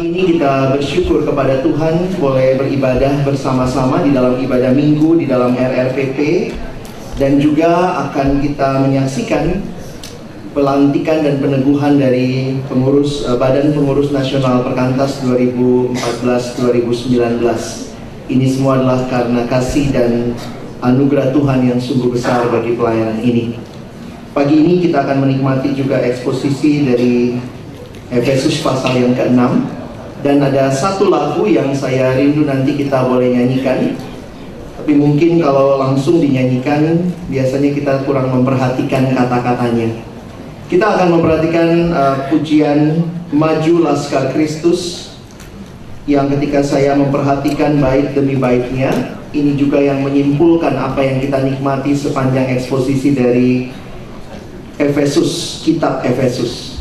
ini kita bersyukur kepada Tuhan boleh beribadah bersama-sama di dalam ibadah minggu di dalam RRPP, dan juga akan kita menyaksikan pelantikan dan peneguhan dari pengurus Badan Pengurus Nasional Perkantas 2014-2019. Ini semua adalah karena kasih dan anugerah Tuhan yang sungguh besar bagi pelayanan ini. Pagi ini kita akan menikmati juga eksposisi dari Efesus pasal yang ke-6, dan ada satu lagu yang saya rindu nanti kita boleh nyanyikan. Tapi mungkin kalau langsung dinyanyikan biasanya kita kurang memperhatikan kata-katanya. Kita akan memperhatikan pujian Maju Laskar Kristus, yang ketika saya memperhatikan bait demi baitnya, ini juga yang menyimpulkan apa yang kita nikmati sepanjang eksposisi dari Efesus, kitab Efesus.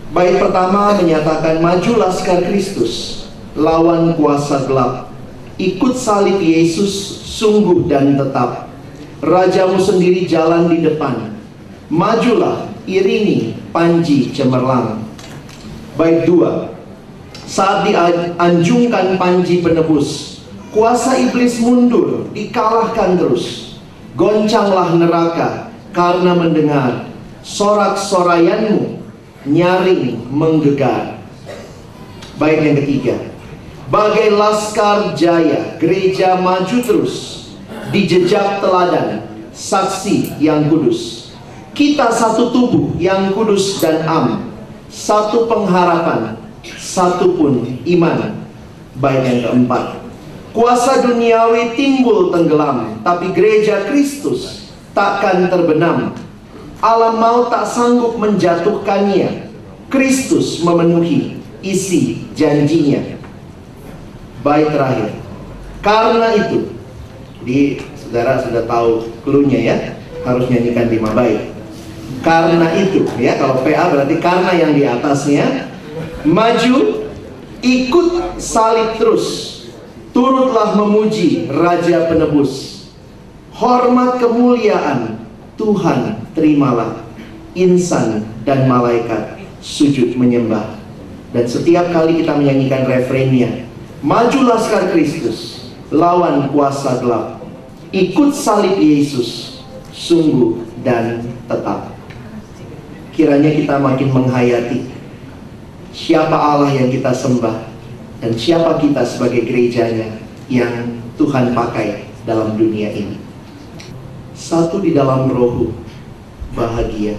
Bait pertama menyatakan, maju laskar Kristus, lawan kuasa gelap, ikut salib Yesus sungguh dan tetap. Rajamu sendiri jalan di depan, majulah iringi panji cemerlang. Bait 2, saat dianjungkan panji penebus, kuasa iblis mundur, dikalahkan terus. Goncanglah neraka karena mendengar sorak-sorayanmu nyaring menggegar. Bait yang ketiga, bagai laskar jaya gereja maju terus, di jejak teladan saksi yang kudus. Kita satu tubuh yang kudus dan am, satu pengharapan, satu pun iman. Bait yang keempat, kuasa duniawi timbul tenggelam, tapi gereja Kristus takkan terbenam. Alam maut tak sanggup menjatuhkannya, Kristus memenuhi isi janjinya. Bait terakhir, karena itu, di saudara sudah tahu cluenya ya, harus nyanyikan 5 bait. Karena itu ya, kalau PA berarti karena yang di atasnya. Maju, ikut salib terus, turutlah memuji Raja Penebus. Hormat kemuliaan Tuhan terimalah, insan dan malaikat sujud menyembah. Dan setiap kali kita menyanyikan refrennya, maju laskar Kristus, lawan kuasa gelap, ikut salib Yesus sungguh dan tetap. Kiranya kita makin menghayati siapa Allah yang kita sembah, dan siapa kita sebagai gerejanya yang Tuhan pakai dalam dunia ini. Satu di dalam rohku, bahagia,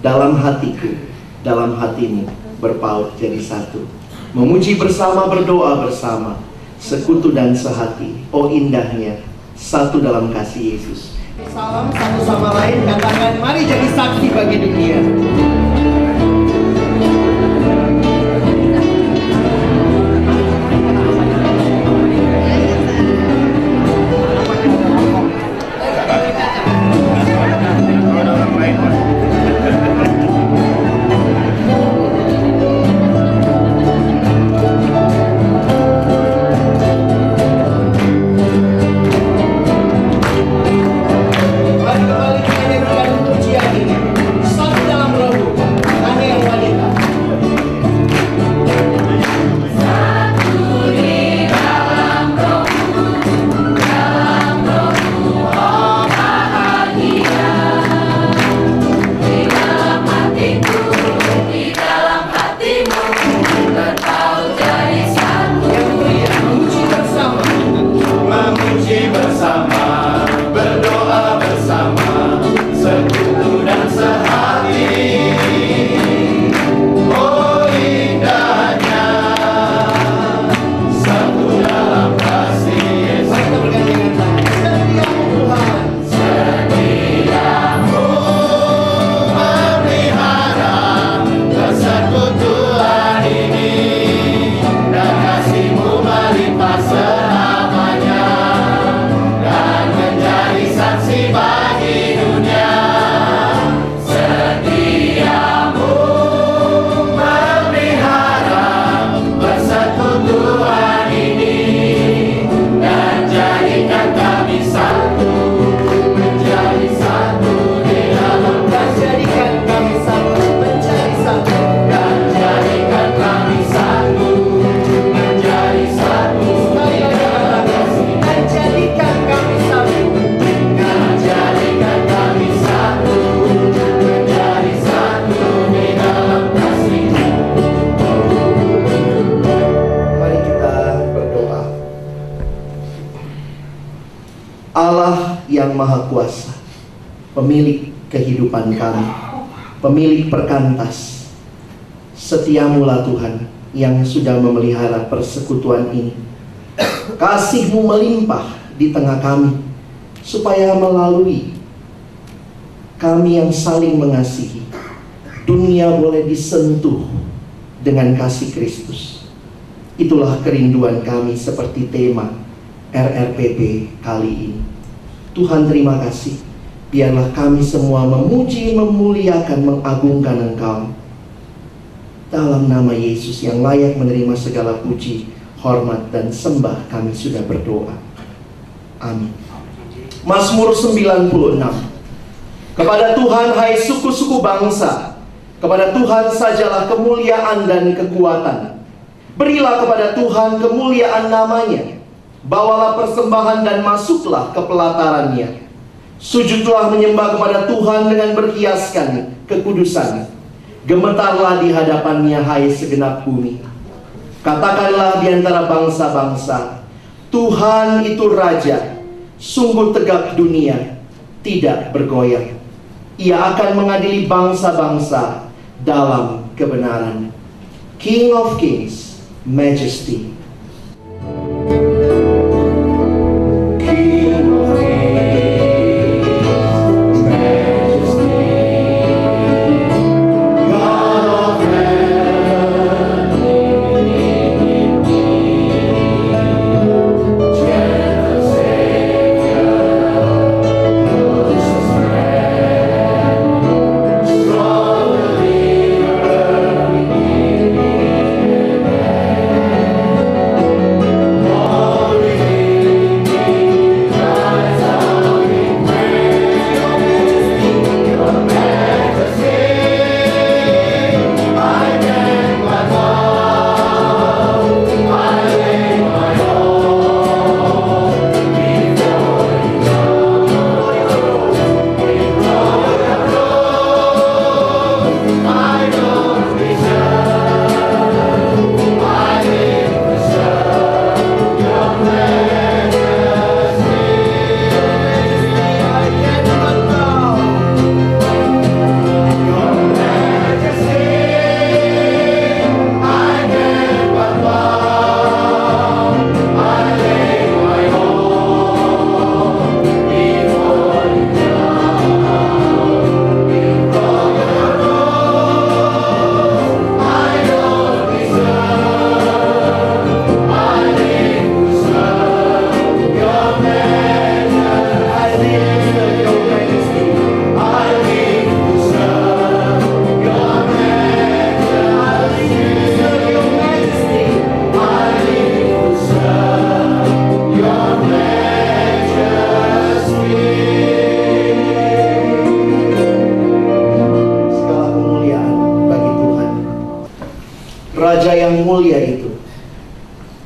dalam hatiku, dalam hatimu, berpaut jadi satu. Memuji bersama, berdoa bersama, sekutu dan sehati. Oh indahnya, satu dalam kasih Yesus. Salam satu sama lain, katakan mari jadi saksi bagi dunia. Mari kembali kita nyanyikan pujian ini. Satu dalam rohku. yang Maha Kuasa, pemilik kehidupan kami, pemilik perkantas. Setiamulah Tuhan yang sudah memelihara persekutuan ini. Kasih-Mu melimpah di tengah kami, supaya melalui kami yang saling mengasihi, dunia boleh disentuh dengan kasih Kristus. Itulah kerinduan kami seperti tema RRPP kali ini. Tuhan, terima kasih. Biarlah kami semua memuji, memuliakan, mengagungkan Engkau. Dalam nama Yesus yang layak menerima segala puji, hormat, dan sembah, kami sudah berdoa. Amin. Mazmur 96. Kepada Tuhan, hai suku-suku bangsa, kepada Tuhan sajalah kemuliaan dan kekuatan. Berilah kepada Tuhan kemuliaan namanya. Bawalah persembahan dan masuklah ke pelatarannya. Sujudlah menyembah kepada Tuhan dengan berhiaskan kekudusan. Gemetarlah di hadapannya, hai segenap bumi. Katakanlah di antara bangsa-bangsa, Tuhan itu Raja, sungguh tegak dunia, tidak bergoyah. Ia akan mengadili bangsa-bangsa dalam kebenaran. King of Kings, Majesty.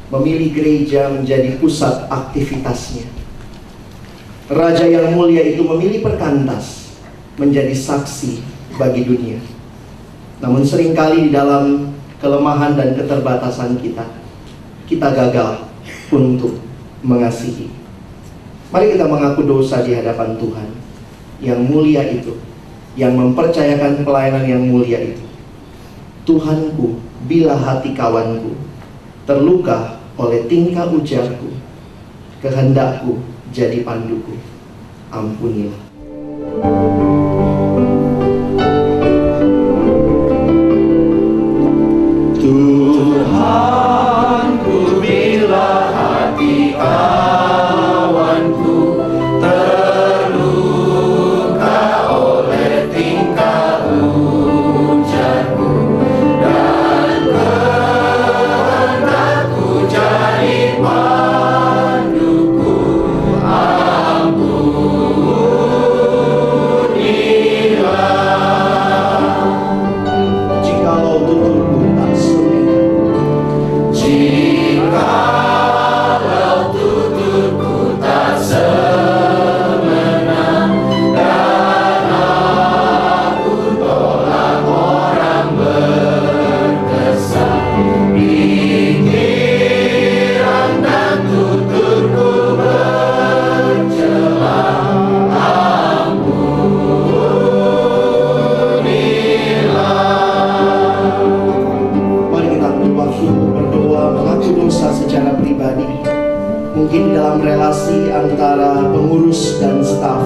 memilih gereja menjadi pusat aktivitasnya. Raja yang mulia itu memilih perkantas menjadi saksi bagi dunia. Namun seringkali di dalam kelemahan dan keterbatasan kita gagal untuk mengasihi. Mari kita mengaku dosa di hadapan Tuhan yang mulia itu, yang mempercayakan pelayanan yang mulia itu. Tuhanku, bila hati kawanku terluka oleh tingkah ujarku, kehendakku jadi panduku, ampunilah. Tuhanku, bila hati kawanku terluka oleh tingkah ujarku, dan kehendakku jadi panduku, ampunilah. Jikalau tuturku tak semena, jikalau tuturku tak semena, dan aku tolak orang berkesan, pikiran dan tuturku bercela, Mungkin dalam relasi antara pengurus dan staf,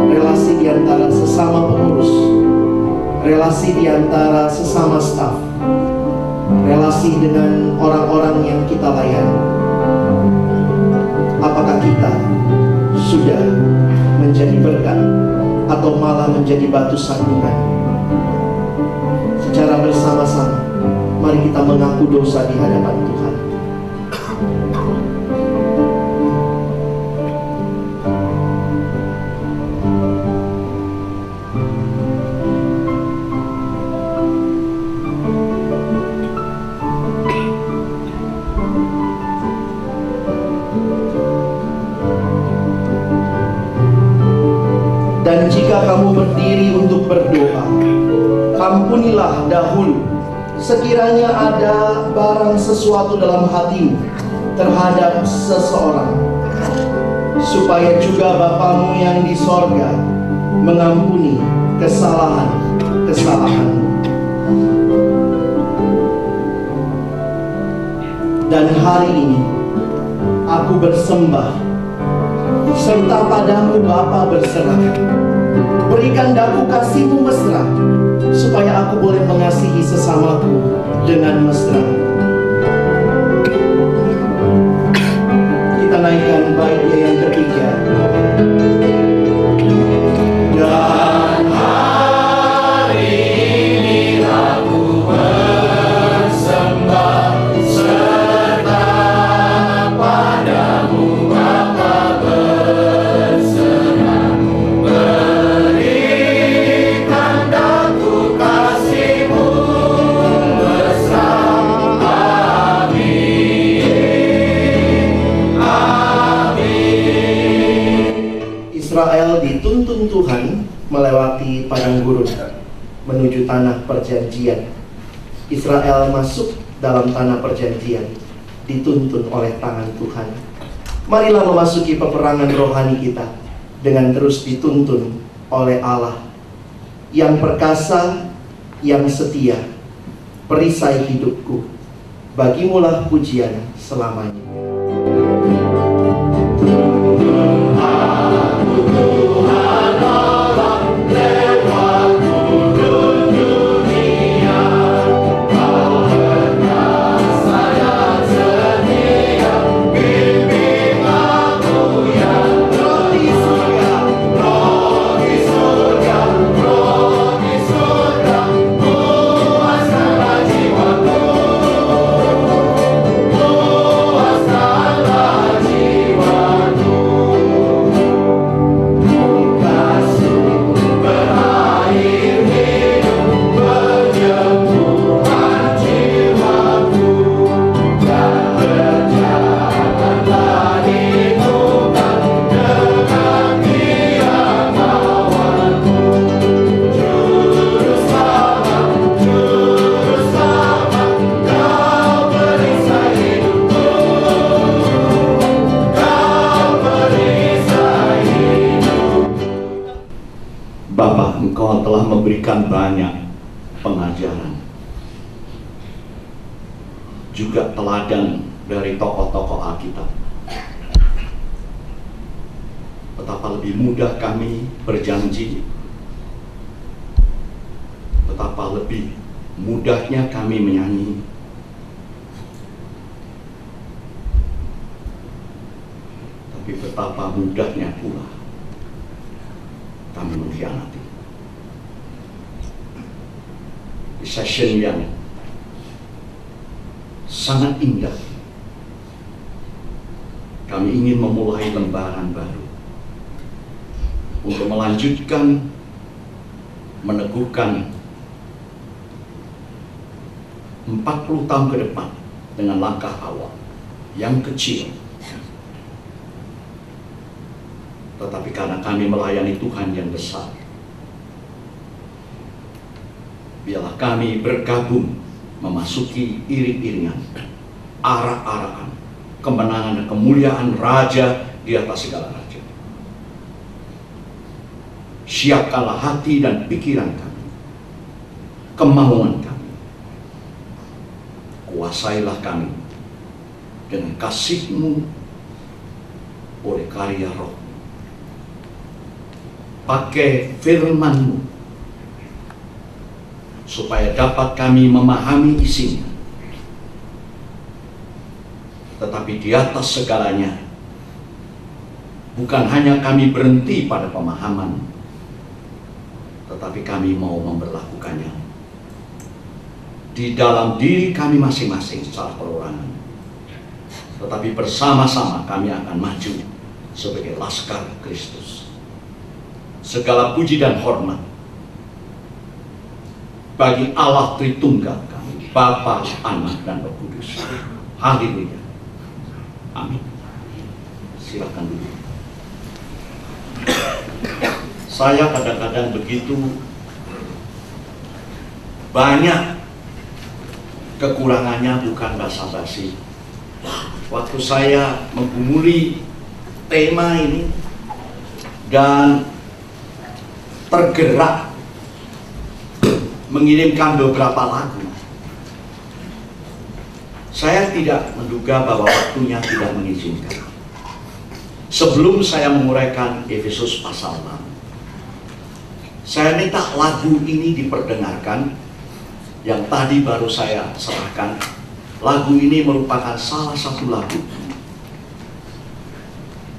relasi di antara sesama pengurus, relasi di antara sesama staf, relasi dengan orang-orang yang kita layani. Apakah kita sudah menjadi berkat atau malah menjadi batu sandungan? Secara bersama-sama, mari kita mengaku dosa di hadapan Tuhan. Dan jika kamu berdiri untuk berdoa, ampunilah dahulu sekiranya ada barang sesuatu dalam hatimu terhadap seseorang, supaya juga Bapamu yang di sorga mengampuni kesalahan-kesalahanmu. Dan hari ini aku bersembah serta padamu Bapa berserah. Berikan daku kasih-Mu mesra, supaya aku boleh mengasihi sesamaku dengan mesra. Kita naikkan baitnya yang ketiga. Dan Hari ini aku bersembah serta padamu Bapa berserah. Berikan daku kasih-Mu mesra. Amin. Amin. Israel dituntun Tuhan melewati padang gurun menuju tanah perjanjian. Israel masuk dalam tanah perjanjian, dituntun oleh tangan Tuhan. Marilah memasuki peperangan rohani kita dengan terus dituntun oleh Allah yang perkasa, yang setia, perisai hidupku. Bagimulah pujian selamanya. Bapa, Engkau telah memberikan banyak pengajaran, juga teladan dari tokoh-tokoh Alkitab. Betapa lebih mudah kami berjanji, betapa lebih mudahnya kami menyanyi, tapi betapa mudahnya pula kami mengkhianati. Di session yang sangat indah, kami ingin memulai lembaran baru untuk melanjutkan, meneguhkan 40 tahun ke depan dengan langkah awal yang kecil. Tetapi karena kami melayani Tuhan yang besar, biarlah kami bergabung memasuki iring-iringan, arak-arakan kemenangan dan kemuliaan Raja di atas segala raja. Siapkanlah hati dan pikiran kami, kemauan kami. Kuasailah kami dengan kasih-Mu oleh karya Roh. Pakai firman-Mu supaya dapat kami memahami isinya. Tetapi di atas segalanya, bukan hanya kami berhenti pada pemahaman, tetapi kami mau memberlakukannya di dalam diri kami masing-masing secara perorangan. Tetapi bersama-sama kami akan maju sebagai laskar Kristus. Segala puji dan hormat bagi Allah Tritunggal kami, Bapa, Anak, dan Roh Kudus. Haleluya. Amin. Silakan duduk. Saya kadang-kadang begitu banyak kekurangannya, bukan basa-basi. Waktu saya menggumuli tema ini dan tergerak mengirimkan beberapa lagu, saya tidak menduga bahwa waktunya tidak mengizinkan. Sebelum saya menguraikan Efesus pasal 6, saya minta lagu ini diperdengarkan yang tadi baru saya serahkan. Lagu ini merupakan salah satu lagu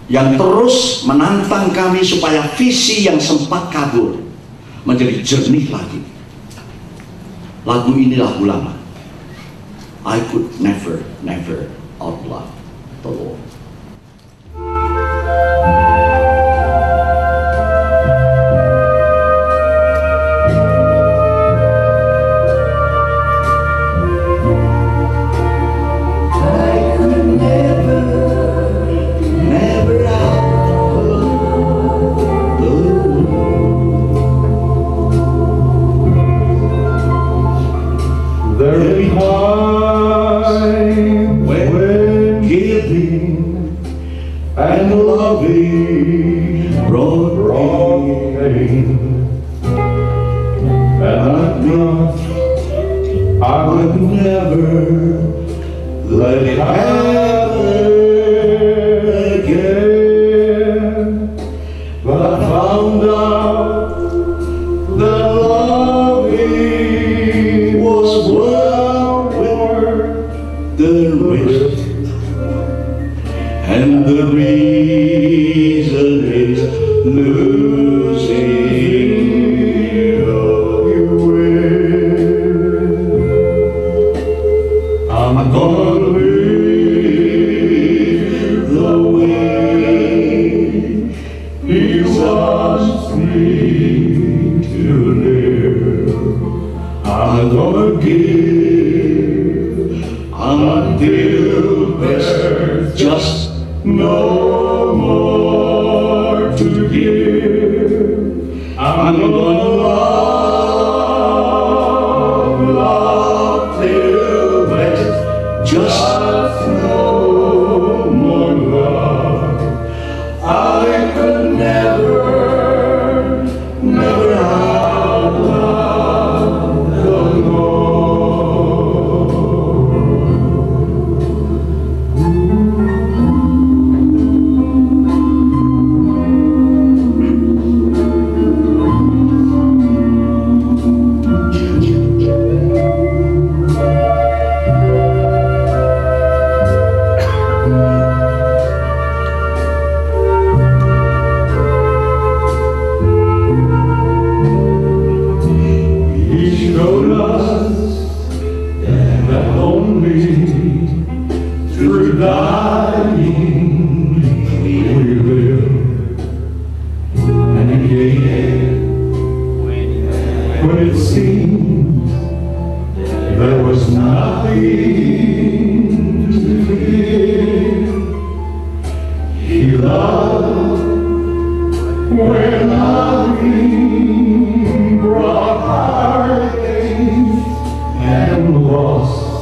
yang terus menantang kami supaya visi yang sempat kabur menjadi jernih lagi. Lagu ini lagu lama. I could never outlove the Lord. I would never let it happen again, but I found out that loving was worth the risk, and the reason is losing. I'm gonna live the way He wants me to live. I'm gonna give until there's just no more to give. I'm gonna love till there's just no more love. I could never outlove the through dying we live, and again when it seemed there was nothing to give, He loved when loving brought heartache and loss.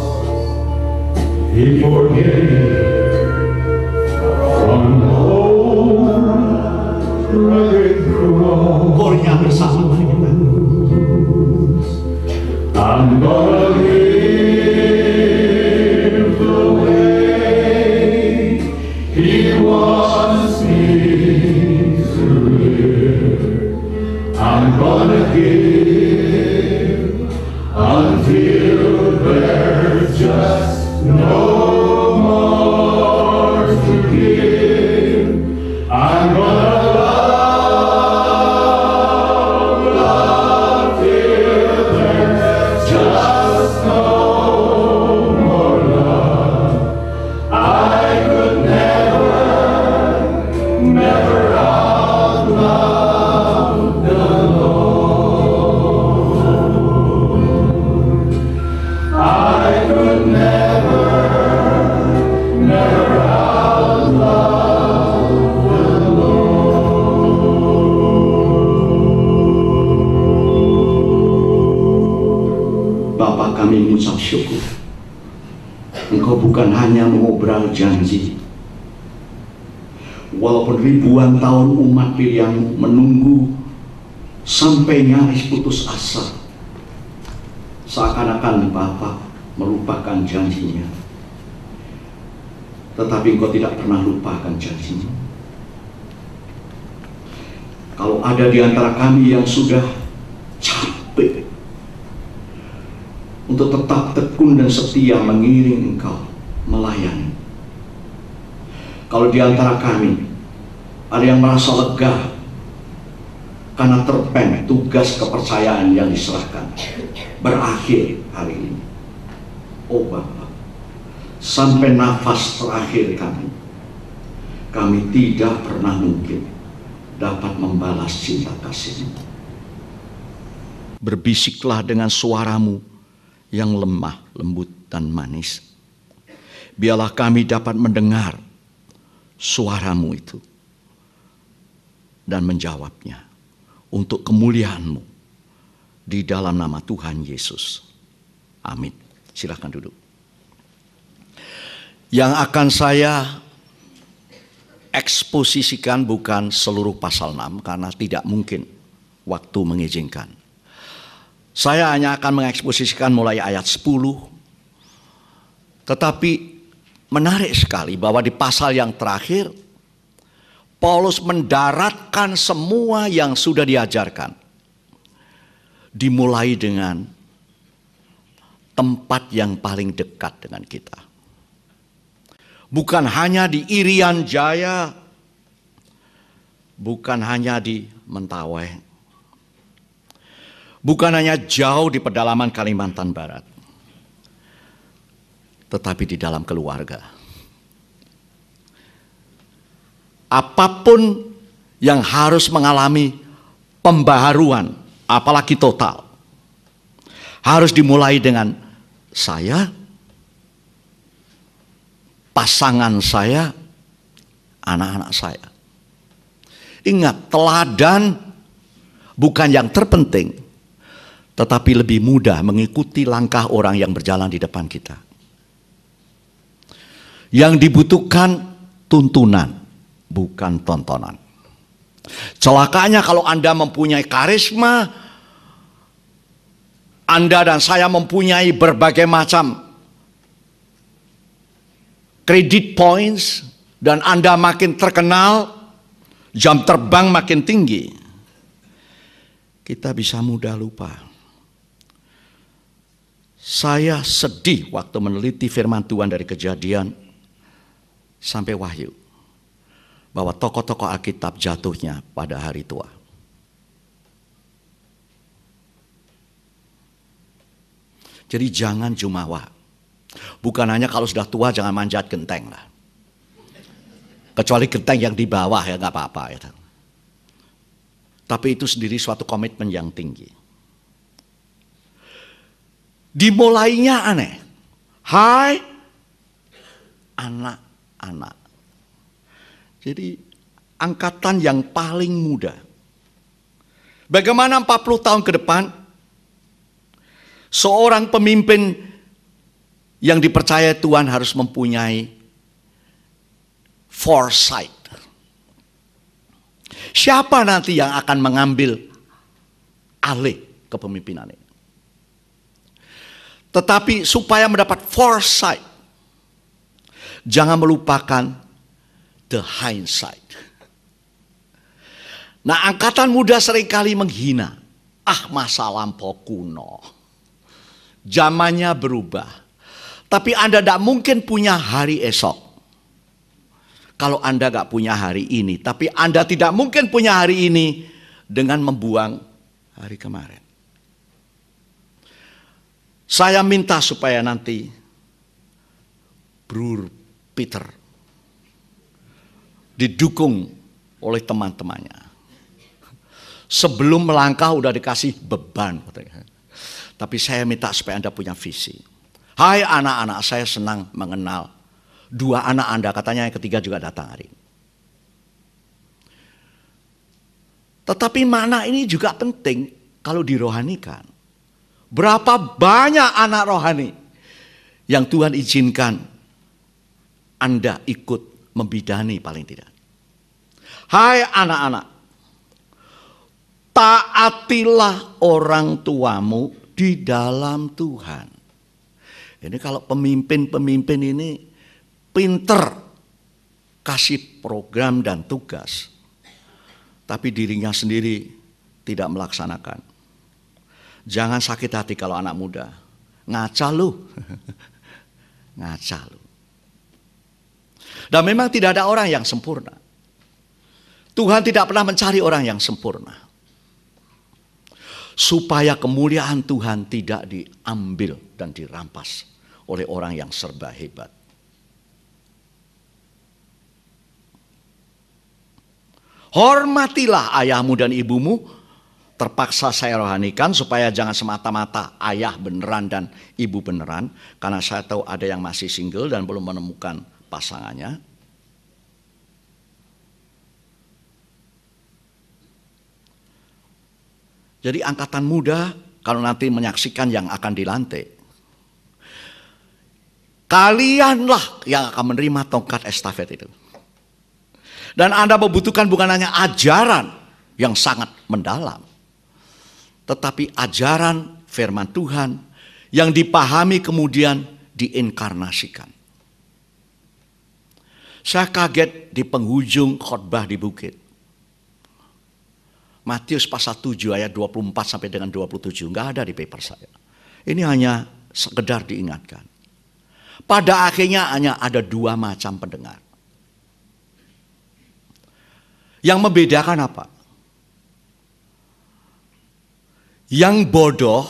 He forgave from old rugged cross. Kornya bersama mari kita. I'm gonna live the way He wants no more to give. I'm gonna love till there's just no more love. I could never outlove the Lord. I could never outlove the Lord. Bapa, kami mengucap syukur. Engkau bukan hanya mengobrol janji. Walaupun ribuan tahun umat pilihanmu menunggu sampai nyaris putus asa, seakan-akan Bapa melupakan janjinya. Tetapi engkau tidak pernah lupakan janjinya. Kalau ada di antara kami yang sudah capek untuk tetap tekun dan setia mengiring engkau, melayani. Kalau di antara kami ada yang merasa lega karena terpen tugas kepercayaan yang diserahkan berakhir hari ini. Oh Bapa, sampai nafas terakhir kami tidak pernah mungkin dapat membalas cinta kasih-Mu. Berbisiklah dengan suaramu yang lemah, lembut, dan manis. Biarlah kami dapat mendengar suaramu itu dan menjawabnya untuk kemuliaan-Mu di dalam nama Tuhan Yesus. Amin. Silakan duduk. Yang akan saya eksposisikan bukan seluruh pasal 6 karena tidak mungkin waktu mengizinkan. Saya hanya akan mengeksposisikan mulai ayat 10. Tetapi menarik sekali bahwa di pasal yang terakhir Paulus mendaratkan semua yang sudah diajarkan. Dimulai dengan tempat yang paling dekat dengan kita. Bukan hanya di Irian Jaya, bukan hanya di Mentawai, bukan hanya jauh di pedalaman Kalimantan Barat, tetapi di dalam keluarga. Apapun yang harus mengalami pembaharuan, apalagi total, harus dimulai dengan saya, pasangan saya, anak-anak saya. Ingat, teladan bukan yang terpenting, tetapi lebih mudah mengikuti langkah orang yang berjalan di depan kita. Yang dibutuhkan tuntunan, bukan tontonan. Celakanya kalau Anda mempunyai karisma, Anda dan saya mempunyai berbagai macam credit points, dan Anda makin terkenal, jam terbang makin tinggi, kita bisa mudah lupa. Saya sedih waktu meneliti firman Tuhan dari Kejadian sampai Wahyu, bahwa tokoh-tokoh Alkitab jatuhnya pada hari tua. Jadi jangan jumawa. Bukan hanya kalau sudah tua jangan manjat genteng lah. Kecuali genteng yang di bawah ya nggak apa-apa ya. Tapi itu sendiri suatu komitmen yang tinggi. Dimulainya aneh. Hai anak-anak. Jadi angkatan yang paling muda. Bagaimana 40 tahun ke depan seorang pemimpin yang dipercaya Tuhan harus mempunyai foresight. Siapa nanti yang akan mengambil alih kepemimpinan ini? Tetapi supaya mendapat foresight, jangan melupakan the hindsight. Nah, angkatan muda seringkali menghina. Masa lampau kuno. Zamannya berubah. Tapi Anda tidak mungkin punya hari esok. Kalau Anda nggak punya hari ini. Tapi Anda tidak mungkin punya hari ini dengan membuang hari kemarin. Saya minta supaya nanti Bro Peter didukung oleh teman-temannya. Sebelum melangkah udah dikasih beban. Tapi saya minta supaya Anda punya visi. Hai anak-anak, saya senang mengenal 2 anak Anda. Katanya yang ketiga juga datang hari ini. Tetapi makna ini juga penting kalau dirohanikan. Berapa banyak anak rohani yang Tuhan izinkan Anda ikut membidani paling tidak. Hai anak-anak, taatilah orang tuamu di dalam Tuhan. Ini kalau pemimpin-pemimpin ini pinter kasih program dan tugas, tapi dirinya sendiri tidak melaksanakan. Jangan sakit hati kalau anak muda. Ngaca lu. Ngaca lu. Dan memang tidak ada orang yang sempurna. Tuhan tidak pernah mencari orang yang sempurna. Supaya kemuliaan Tuhan tidak diambil dan dirampas oleh orang yang serba hebat. Hormatilah ayahmu dan ibumu. Terpaksa saya rohanikan supaya jangan semata-mata ayah beneran dan ibu beneran. Karena saya tahu ada yang masih single dan belum menemukan pasangannya. Jadi angkatan muda kalau nanti menyaksikan yang akan dilantik, kalianlah yang akan menerima tongkat estafet itu. Dan Anda membutuhkan bukan hanya ajaran yang sangat mendalam, tetapi ajaran firman Tuhan yang dipahami kemudian diinkarnasikan. Saya kaget di penghujung khotbah di bukit. Matius pasal 7 ayat 24 sampai dengan 27. Enggak ada di paper saya. Ini hanya sekedar diingatkan. Pada akhirnya hanya ada 2 macam pendengar. Yang membedakan apa? Yang bodoh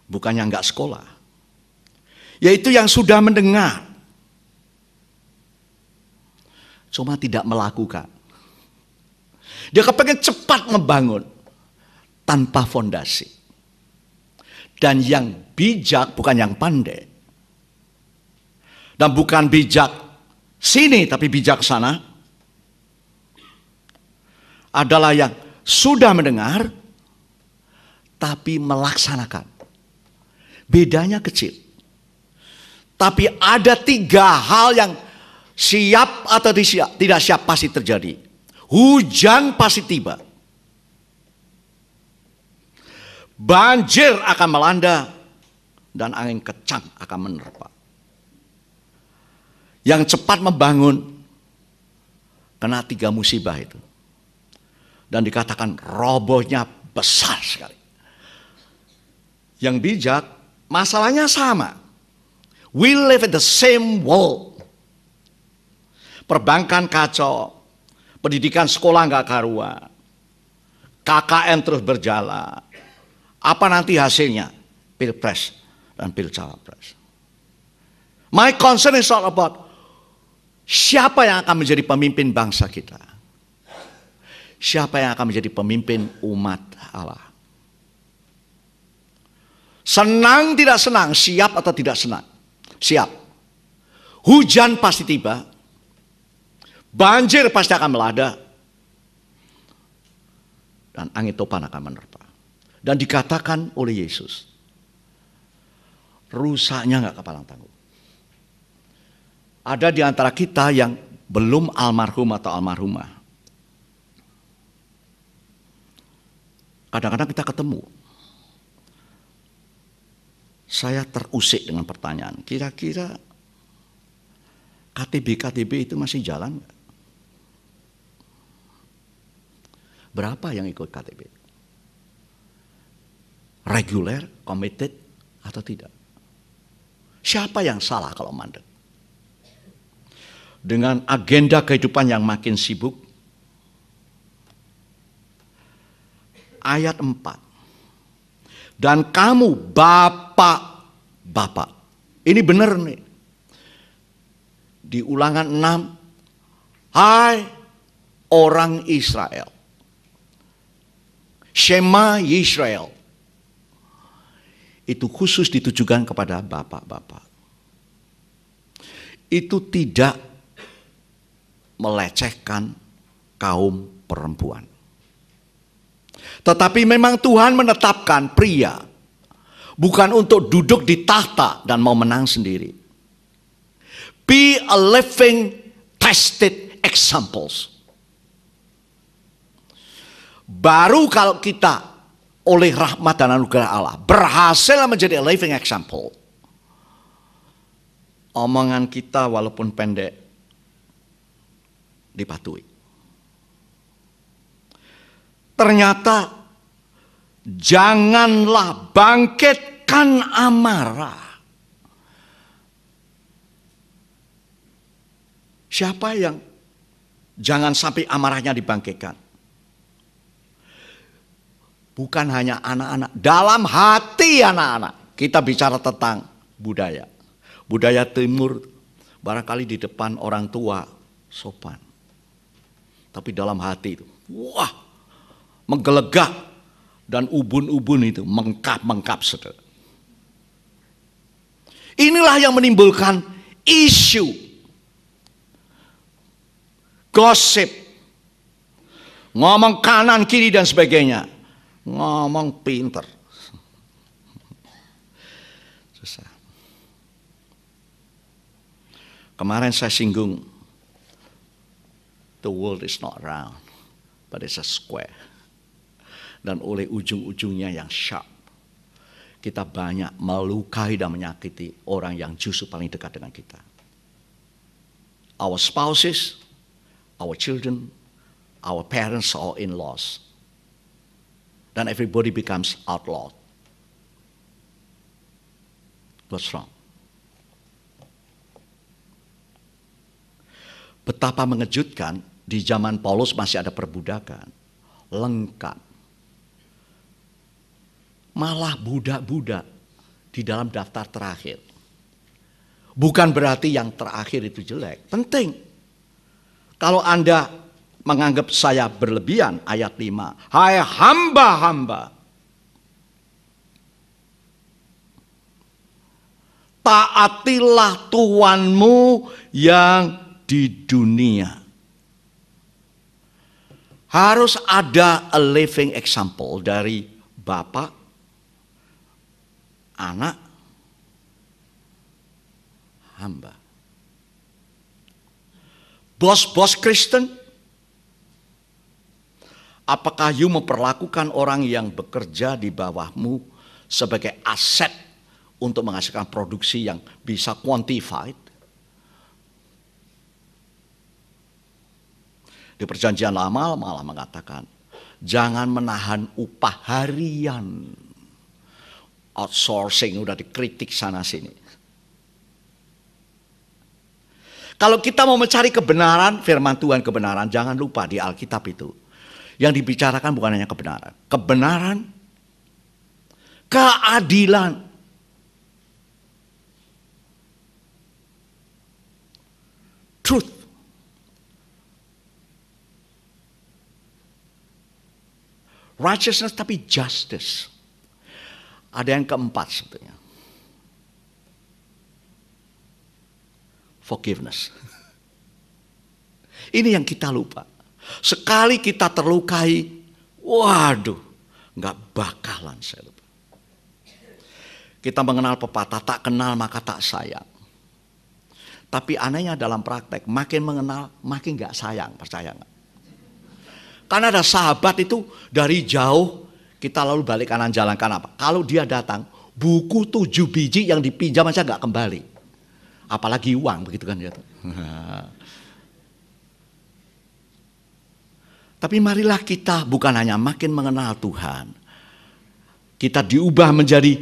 bukan yang enggak sekolah. Yaitu yang sudah mendengar. Cuma tidak melakukan. Dia kepengen cepat membangun tanpa fondasi. Dan yang bijak bukan yang pandai. Dan bukan bijak sini tapi bijak sana. Adalah yang sudah mendengar tapi melaksanakan. Bedanya kecil. Tapi ada 3 hal yang siap atau tidak siap pasti terjadi. Hujan pasti tiba. Banjir akan melanda dan angin kencang akan menerpa. Yang cepat membangun kena 3 musibah itu. Dan dikatakan robohnya besar sekali. Yang bijak masalahnya sama. We live in the same world. Perbankan kacau. Pendidikan sekolah nggak karuan. KKN terus berjalan. Apa nanti hasilnya? Pilpres dan Pilcawapres. My concern is all about siapa yang akan menjadi pemimpin bangsa kita. Siapa yang akan menjadi pemimpin umat Allah. Senang tidak senang, siap atau tidak senang? Siap. Hujan pasti tiba. Banjir pasti akan melanda. Dan angin topan akan menerpa. Dan dikatakan oleh Yesus. Rusaknya nggak kepalang tanggung. Ada di antara kita yang belum almarhum atau almarhumah. Kadang-kadang kita ketemu. Saya terusik dengan pertanyaan. Kira-kira KTB itu masih jalan nggak? Berapa yang ikut KTB? Reguler, committed, atau tidak? Siapa yang salah kalau mandek? Dengan agenda kehidupan yang makin sibuk. Ayat 4. Dan kamu bapak-bapak. Ini benar nih. Di Ulangan 6. Hai orang Israel. Shema Yisrael. Itu khusus ditujukan kepada bapak-bapak. Itu tidak melecehkan kaum perempuan. Tetapi memang Tuhan menetapkan pria bukan untuk duduk di tahta dan mau menang sendiri. Be a living, tested examples. Baru kalau kita oleh rahmat dan anugerah Allah berhasil menjadi a living example, omongan kita walaupun pendek dipatuhi. Ternyata janganlah bangkitkan amarah. Siapa yang jangan sampai amarahnya dibangkitkan? Bukan hanya anak-anak, dalam hati anak-anak. Kita bicara tentang budaya. Budaya timur barangkali di depan orang tua sopan. Tapi dalam hati itu, wah, menggelegak dan ubun-ubun itu mengkap-mengkap saudara. Inilah yang menimbulkan isu gosip, ngomong kanan kiri dan sebagainya. Ngomong pinter. Susah. Kemarin saya singgung, the world is not round, but it's a square. Dan oleh ujung-ujungnya yang sharp, kita banyak melukai dan menyakiti orang yang justru paling dekat dengan kita. Our spouses, our children, our parents or in-laws. Dan everybody becomes outlawed. What's wrong? Betapa mengejutkan, di zaman Paulus masih ada perbudakan. Lengkap. Malah budak-budak di dalam daftar terakhir. Bukan berarti yang terakhir itu jelek. Penting. Kalau Anda menganggap saya berlebihan, ayat 5. Hai hamba-hamba, taatilah Tuanmu yang di dunia. Harus ada a living example dari bapak, anak, hamba. Bos-bos Kristen, apakah you memperlakukan orang yang bekerja di bawahmu sebagai aset untuk menghasilkan produksi yang bisa quantified? Di Perjanjian Lama malah mengatakan, jangan menahan upah harian. Outsourcing udah dikritik sana sini. Kalau kita mau mencari kebenaran, firman Tuhan kebenaran, jangan lupa di Alkitab itu. Yang dibicarakan bukan hanya kebenaran. Kebenaran, keadilan, truth. Righteousness tapi justice. Ada yang keempat sebetulnya. Forgiveness. Ini yang kita lupa. Sekali kita terlukai, waduh, nggak bakalan saya lupa. Kita mengenal pepatah, tak kenal maka tak sayang. Tapi anehnya dalam praktek, makin mengenal, makin nggak sayang, percaya nggak? Karena ada sahabat itu dari jauh, kita lalu balik kanan jalan kanan apa? Kalau dia datang, buku 7 biji yang dipinjam aja nggak kembali. Apalagi uang, begitu kan dia. Tapi marilah kita bukan hanya makin mengenal Tuhan. Kita diubah menjadi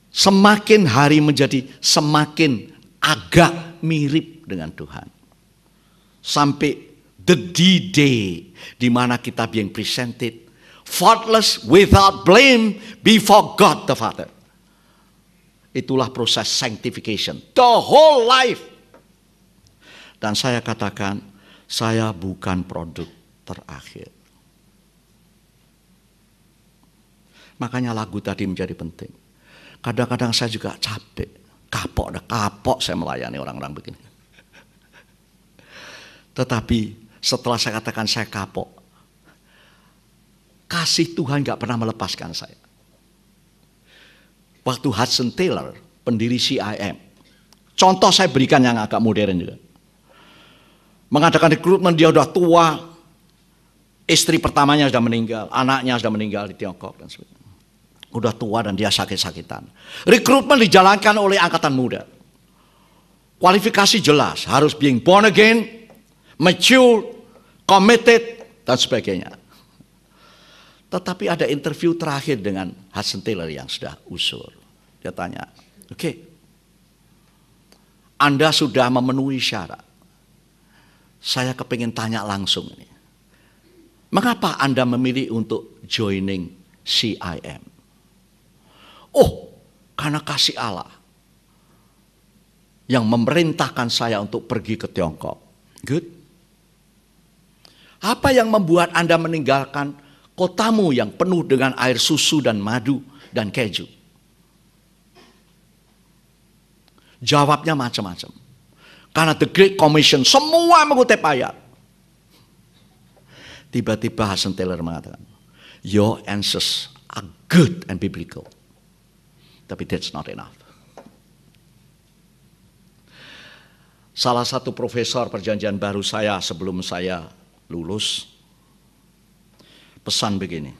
semakin hari menjadi semakin agak mirip dengan Tuhan. Sampai the D-Day di mana kita being presented faultless, without blame before God the Father. Itulah proses sanctification, the whole life. Dan saya katakan, saya bukan produk terakhir. Makanya lagu tadi menjadi penting. Kadang-kadang saya juga capek, kapok saya melayani orang-orang begini. Tetapi setelah saya katakan saya kapok, kasih Tuhan gak pernah melepaskan saya. Waktu Hudson Taylor, pendiri CIM, contoh saya berikan yang agak modern juga. Mengadakan rekrutmen, dia udah tua, istri pertamanya sudah meninggal, anaknya sudah meninggal di Tiongkok dan sebagainya. Udah tua dan dia sakit-sakitan. Rekrutmen dijalankan oleh angkatan muda. Kualifikasi jelas, harus being born again, mature, committed, dan sebagainya. Tetapi ada interview terakhir dengan Hudson Taylor yang sudah usur. Dia tanya, oke, Anda sudah memenuhi syarat. Saya kepingin tanya langsung ini. Mengapa Anda memilih untuk joining CIM? Oh, karena kasih Allah yang memerintahkan saya untuk pergi ke Tiongkok. Good. Apa yang membuat Anda meninggalkan kotamu yang penuh dengan air susu dan madu dan keju? Jawabnya macam-macam. Karena the Great Commission semua mengutip ayat. Tiba-tiba Hudson Taylor mengatakan, your answers are good and biblical. Tapi that's not enough. Salah satu profesor perjanjian baru saya sebelum saya lulus pesan begini,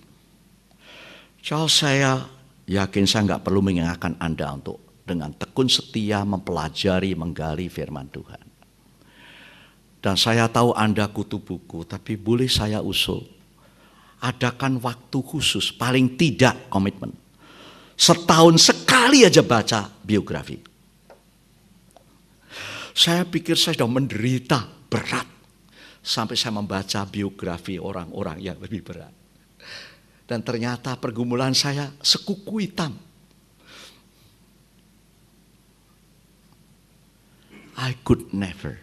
Charles, saya yakin saya nggak perlu mengingatkan Anda untuk dengan tekun setia mempelajari, menggali firman Tuhan. Dan saya tahu Anda kutu buku, tapi boleh saya usul, adakan waktu khusus, paling tidak komitmen. Setahun sekali aja baca biografi. Saya pikir saya sudah menderita berat sampai saya membaca biografi orang-orang yang lebih berat. Dan ternyata pergumulan saya sekuku hitam. I could never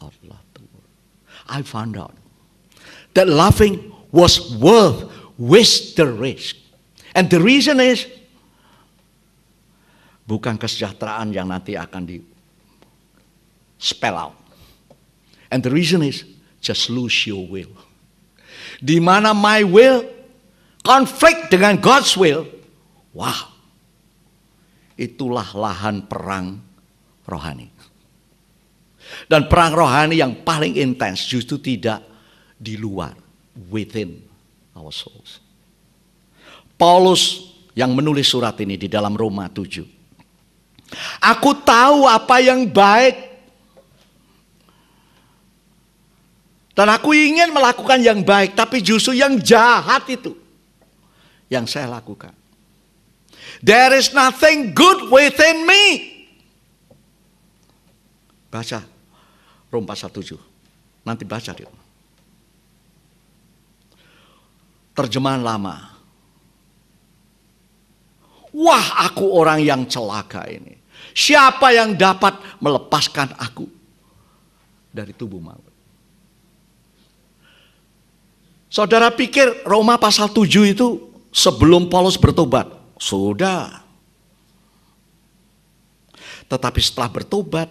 outlove the world. I found out that loving was worth the risk. And the reason is, bukan kesejahteraan yang nanti akan di spell out. And the reason is, just lose your will. Di mana my will konflik dengan God's will, wow, itulah lahan perang rohani. Dan perang rohani yang paling intens justru tidak di luar, within our souls. Paulus yang menulis surat ini di dalam Roma 7. Aku tahu apa yang baik dan aku ingin melakukan yang baik, tapi justru yang jahat itu yang saya lakukan. There is nothing good within me. Baca Roma 1:7. Nanti baca dia. Terjemahan lama. Wah, aku orang yang celaka ini. Siapa yang dapat melepaskan aku dari tubuh maut? Saudara pikir Roma pasal 7 itu sebelum Paulus bertobat? Sudah. Tetapi setelah bertobat,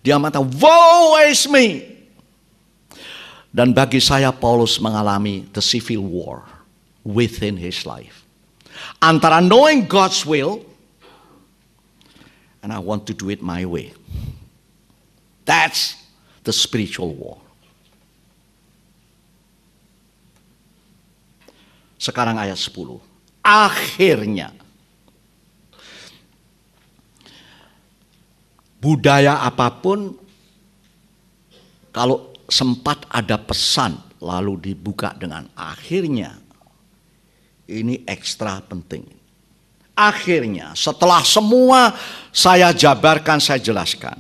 dia mengatakan, woe is me. Dan bagi saya Paulus mengalami the civil war within his life. Antara knowing God's will and I want to do it my way. That's the spiritual war. Sekarang ayat 10. Akhirnya budaya apapun, kalau sempat ada pesan lalu dibuka dengan akhirnya, ini ekstra penting. akhirnya setelah semua saya jabarkan, saya jelaskan,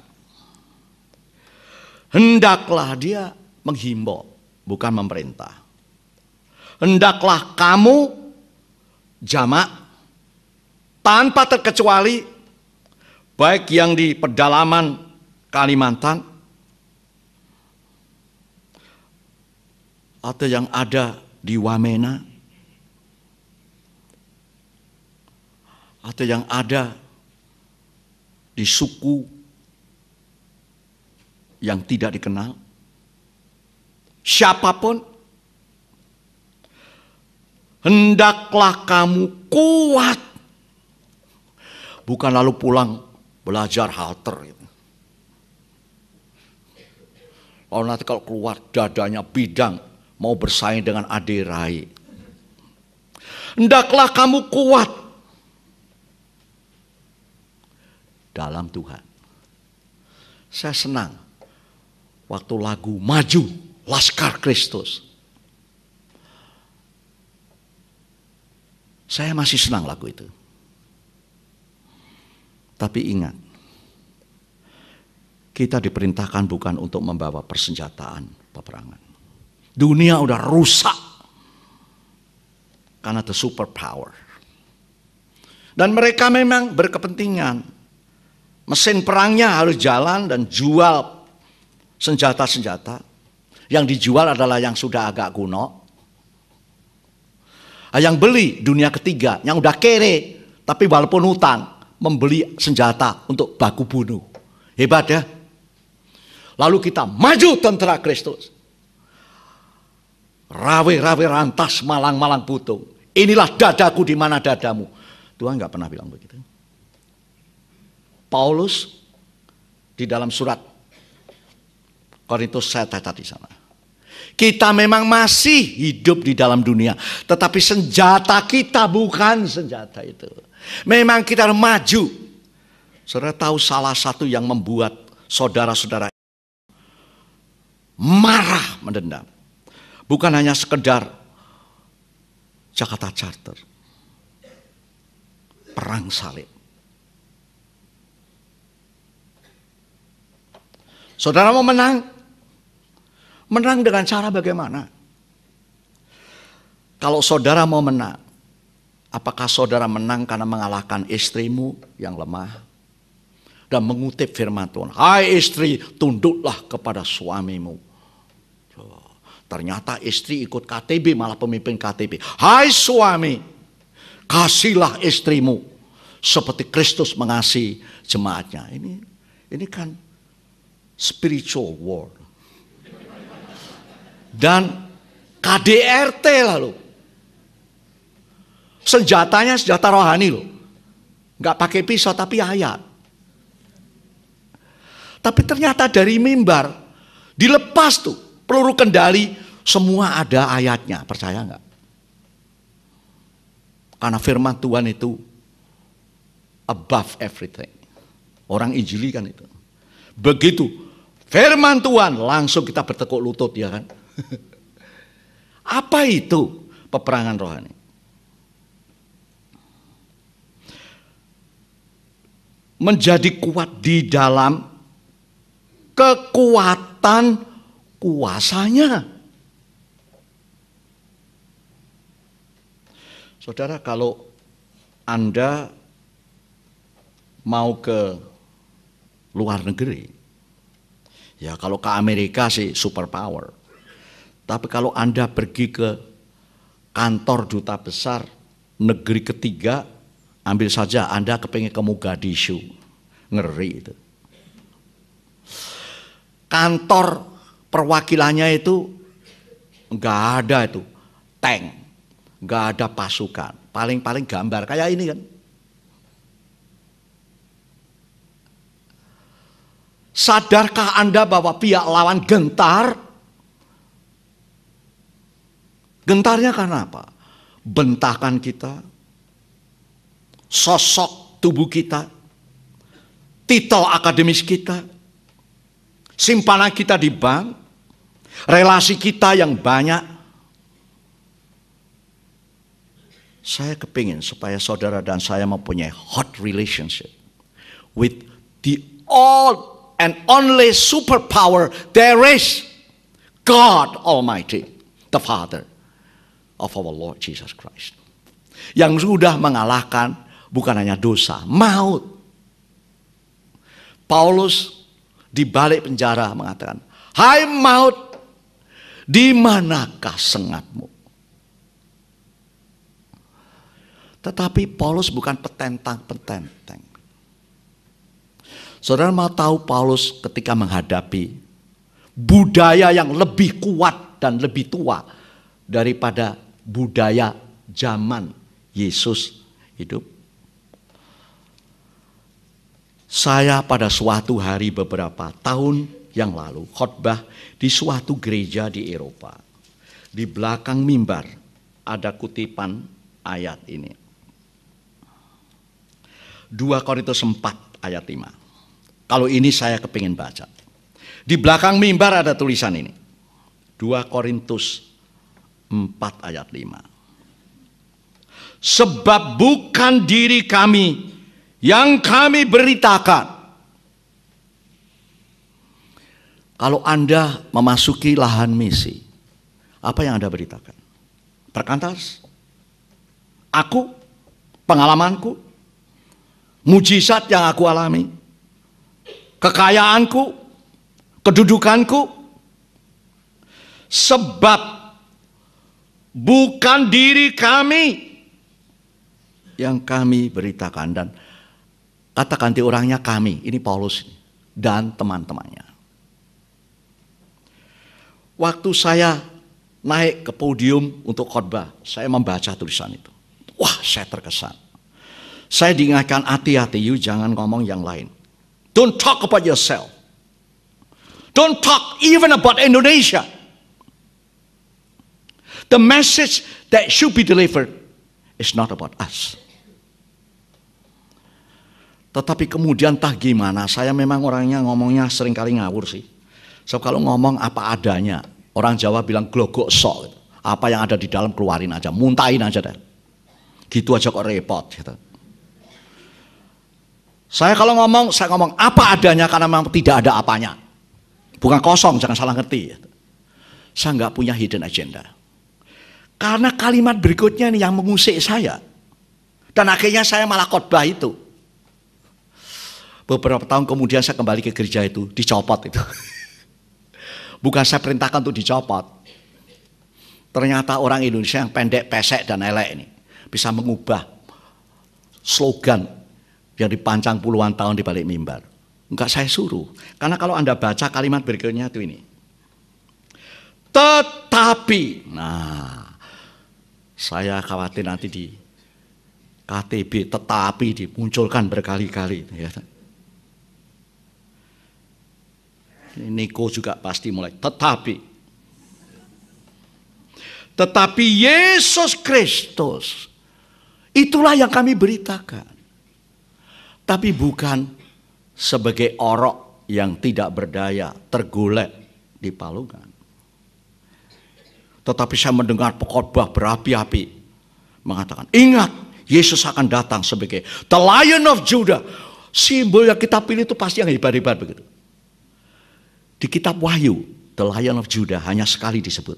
hendaklah dia menghimbau, bukan memerintah. Hendaklah kamu jamaah tanpa terkecuali, baik yang di pedalaman Kalimantan atau yang ada di Wamena, atau yang ada di suku yang tidak dikenal, siapapun, hendaklah kamu kuat. Bukan lalu pulang belajar halter. Lalu nanti kalau keluar dadanya bidang, mau bersaing dengan Aderai. Hendaklah kamu kuat dalam Tuhan. Saya senang waktu lagu Maju Laskar Kristus. Saya masih senang lagu itu. Tapi ingat, kita diperintahkan bukan untuk membawa persenjataan peperangan. Dunia udah rusak karena the superpower. Dan mereka memang berkepentingan. Mesin perangnya harus jalan dan jual senjata-senjata. Yang dijual adalah yang sudah agak kuno. Yang beli dunia ketiga, yang udah kere, tapi walaupun hutang, membeli senjata untuk baku bunuh. Hebat ya. Lalu kita maju tentara Kristus. Rawe-rawe rantas, malang-malang putung. Inilah dadaku di mana dadamu. Tuhan nggak pernah bilang begitu. Paulus di dalam surat Korintus, saya catat di sana. Kita memang masih hidup di dalam dunia, tetapi senjata kita bukan senjata itu. Memang kita harus maju. Saudara tahu salah satu yang membuat saudara-saudara marah mendendam, bukan hanya sekedar Jakarta Charter, perang salib. Saudara mau menang? Menang dengan cara bagaimana? Kalau saudara mau menang, apakah saudara menang karena mengalahkan istrimu yang lemah? Dan mengutip firman Tuhan, hai istri, tunduklah kepada suamimu. Ternyata istri ikut KTB, malah pemimpin KTB. Hai suami, kasihlah istrimu seperti Kristus mengasihi jemaatnya. Ini kan spiritual war. Dan KDRT lalu. Senjatanya senjata rohani loh. Nggak pakai pisau tapi ayat. Tapi ternyata dari mimbar dilepas tuh peluru kendali, semua ada ayatnya. Percaya nggak? Karena firman Tuhan itu above everything. Orang Injili kan itu. Begitu firman Tuhan langsung kita bertekuk lutut, ya kan? Apa itu peperangan rohani? Menjadi kuat di dalam kekuatan kuasanya. Saudara, kalau Anda mau ke luar negeri, ya kalau ke Amerika sih superpower. Tapi kalau Anda pergi ke kantor duta besar negeri ketiga, ambil saja Anda kepengen ke Mogadishu, ngeri itu. Kantor perwakilannya itu nggak ada itu tank, nggak ada pasukan, paling-paling gambar kayak ini kan. Sadarkah Anda bahwa pihak lawan gentar? Gentarnya karena apa? Bentakan kita, sosok tubuh kita, titel akademis kita, simpanan kita di bank, relasi kita yang banyak. Saya kepingin supaya saudara dan saya mempunyai hot relationship with the all and only superpower there is, God Almighty, the Father of our Lord Jesus Christ. Yang sudah mengalahkan bukan hanya dosa, maut. Paulus di balik penjara mengatakan, "Hai maut, di manakah sengatmu?" Tetapi Paulus bukan petentang-petenteng. Saudara mau tahu Paulus ketika menghadapi budaya yang lebih kuat dan lebih tua daripada budaya zaman Yesus hidup? Saya pada suatu hari beberapa tahun yang lalu khotbah di suatu gereja di Eropa. Di belakang mimbar ada kutipan ayat ini. 2 Korintus 4 ayat 5. Kalau ini saya kepingin baca. Di belakang mimbar ada tulisan ini. 2 Korintus 4 ayat 5. Sebab bukan diri kami yang kami beritakan. Kalau Anda memasuki lahan misi, apa yang Anda beritakan? Perkantas? Aku? Pengalamanku? Mujizat yang aku alami? Kekayaanku? Kedudukanku? Sebab bukan diri kami yang kami beritakan. Dan kata ganti orangnya kami, ini Paulus dan teman-temannya. Waktu saya naik ke podium untuk khotbah, saya membaca tulisan itu. Wah, saya terkesan. Saya diingatkan, hati-hati, you jangan ngomong yang lain. Don't talk about yourself. Don't talk even about Indonesia. The message that should be delivered is not about us. Tetapi kemudian entah gimana, saya memang orangnya ngomongnya seringkali ngawur sih. So kalau ngomong apa adanya, orang Jawa bilang glogok sok. Apa yang ada di dalam keluarin aja, muntahin aja deh. Gitu aja kok repot. Gitu. Saya kalau ngomong, saya ngomong apa adanya karena memang tidak ada apanya. Bukan kosong, jangan salah ngerti. Saya nggak punya hidden agenda. Karena kalimat berikutnya nih yang mengusik saya. Dan akhirnya saya malah khotbah itu. Beberapa tahun kemudian saya kembali ke gereja itu, dicopot itu. Bukan saya perintahkan untuk dicopot. Ternyata orang Indonesia yang pendek, pesek, dan elek ini bisa mengubah slogan yang dipancang puluhan tahun di balik mimbar. Enggak saya suruh. Karena kalau Anda baca kalimat berikutnya itu ini. Tetapi. Nah, saya khawatir nanti di KTB tetapi dimunculkan berkali-kali. Ya. Niko juga pasti mulai. Tetapi Yesus Kristus. Itulah yang kami beritakan. Tapi bukan sebagai orok yang tidak berdaya, tergolek di palungan. Tetapi saya mendengar pengkhotbah berapi-api mengatakan, ingat, Yesus akan datang sebagai the Lion of Judah. Simbol yang kita pilih itu pasti yang hebat-hebat begitu. Di kitab Wahyu, the Lion of Judah hanya sekali disebut.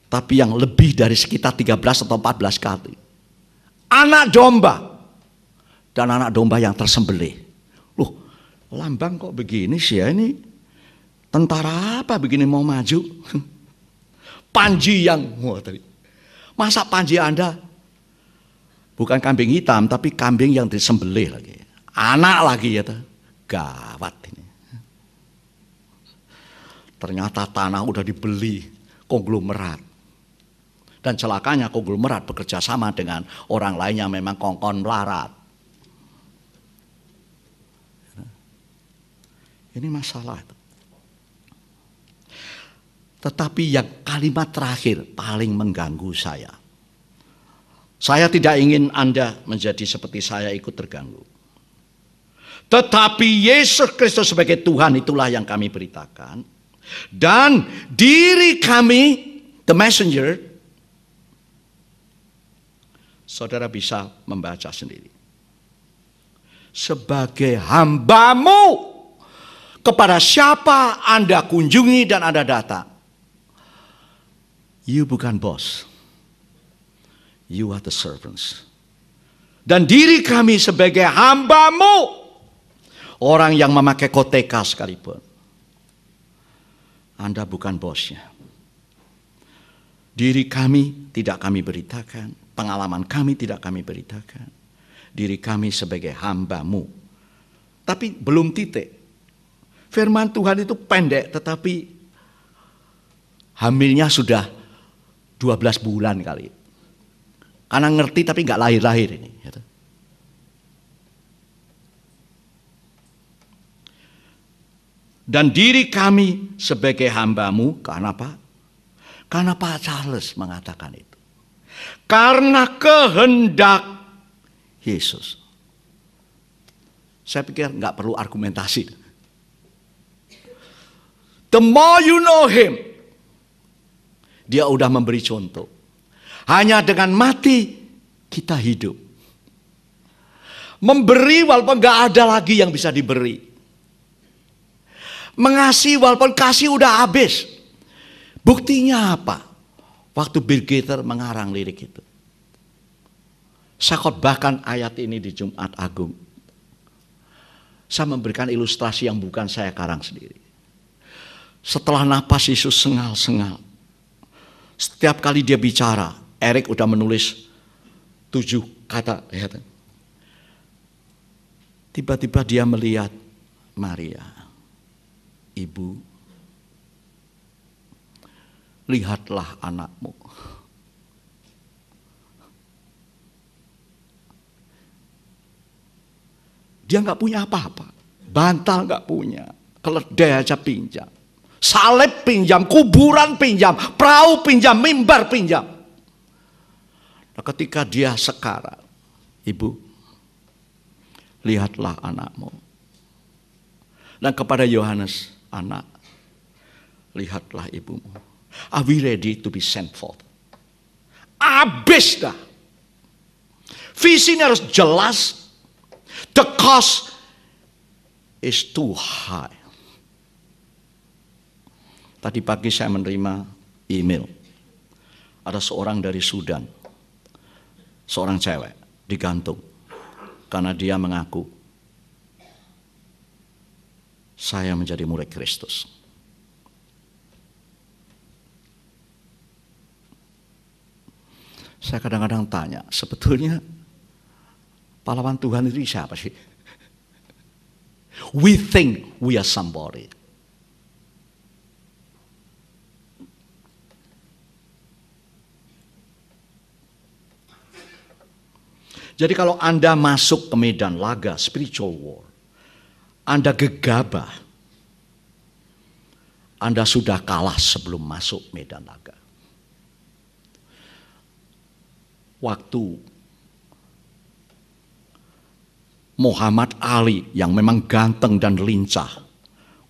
Tapi yang lebih dari sekitar 13 atau 14 kali. Anak domba. Dan anak domba yang tersembelih. Loh, lambang kok begini sih ya ini? Tentara apa begini mau maju? Panji yang, masa panji Anda bukan kambing hitam, tapi kambing yang disembelih lagi. Anak lagi ya, gawat ini. Ternyata tanah udah dibeli konglomerat. Dan celakanya konglomerat bekerja sama dengan orang lain yang memang kongkon melarat. Ini masalah itu. Tetapi yang kalimat terakhir paling mengganggu saya. Saya tidak ingin Anda menjadi seperti saya ikut terganggu. Tetapi Yesus Kristus sebagai Tuhan itulah yang kami beritakan. Dan diri kami, the messenger, Saudara bisa membaca sendiri. Sebagai hambamu, kepada siapa Anda kunjungi dan Anda datang. You bukan bos. You are the servants. Dan diri kami sebagai hambamu, orang yang memakai koteka sekalipun, Anda bukan bosnya. Diri kami tidak kami beritakan, pengalaman kami tidak kami beritakan. Diri kami sebagai hambamu. Tapi belum titik. Firman Tuhan itu pendek, tetapi hamilnya sudah 12 bulan kali. Karena ngerti tapi nggak lahir-lahir ini. Dan diri kami sebagai hambamu, karena apa? Karena Pak Charles mengatakan itu. Karena kehendak Yesus. Saya pikir nggak perlu argumentasi. The more you know him, dia udah memberi contoh. Hanya dengan mati kita hidup. Memberi walaupun nggak ada lagi yang bisa diberi. Mengasihi walaupun kasih udah habis. Buktinya apa? Waktu Bill Gaither mengarang lirik itu. Saya khotbahkan ayat ini di Jumat Agung. Saya memberikan ilustrasi yang bukan saya karang sendiri. Setelah napas Yesus sengal-sengal. Setiap kali dia bicara, Eric udah menulis 7 kata. Tiba-tiba dia melihat Maria. Ibu, lihatlah anakmu. Dia nggak punya apa-apa. Bantal nggak punya. Keledai aja pinjam. Salib pinjam, kuburan pinjam, perahu pinjam, mimbar pinjam. Nah, ketika dia sekarat, Ibu, lihatlah anakmu. Dan kepada Yohanes, anak, lihatlah ibumu. Are we ready to be sent forth? Abis dah. Visinya harus jelas. The cost is too high. Tadi pagi saya menerima email. Ada seorang dari Sudan. Seorang cewek digantung. Karena dia mengaku, saya menjadi murid Kristus. Saya kadang-kadang tanya, sebetulnya pahlawan Tuhan itu siapa sih? We think we are somebody. Jadi kalau Anda masuk ke medan laga, spiritual war, Anda gegabah, Anda sudah kalah sebelum masuk medan laga. Waktu Muhammad Ali yang memang ganteng dan lincah,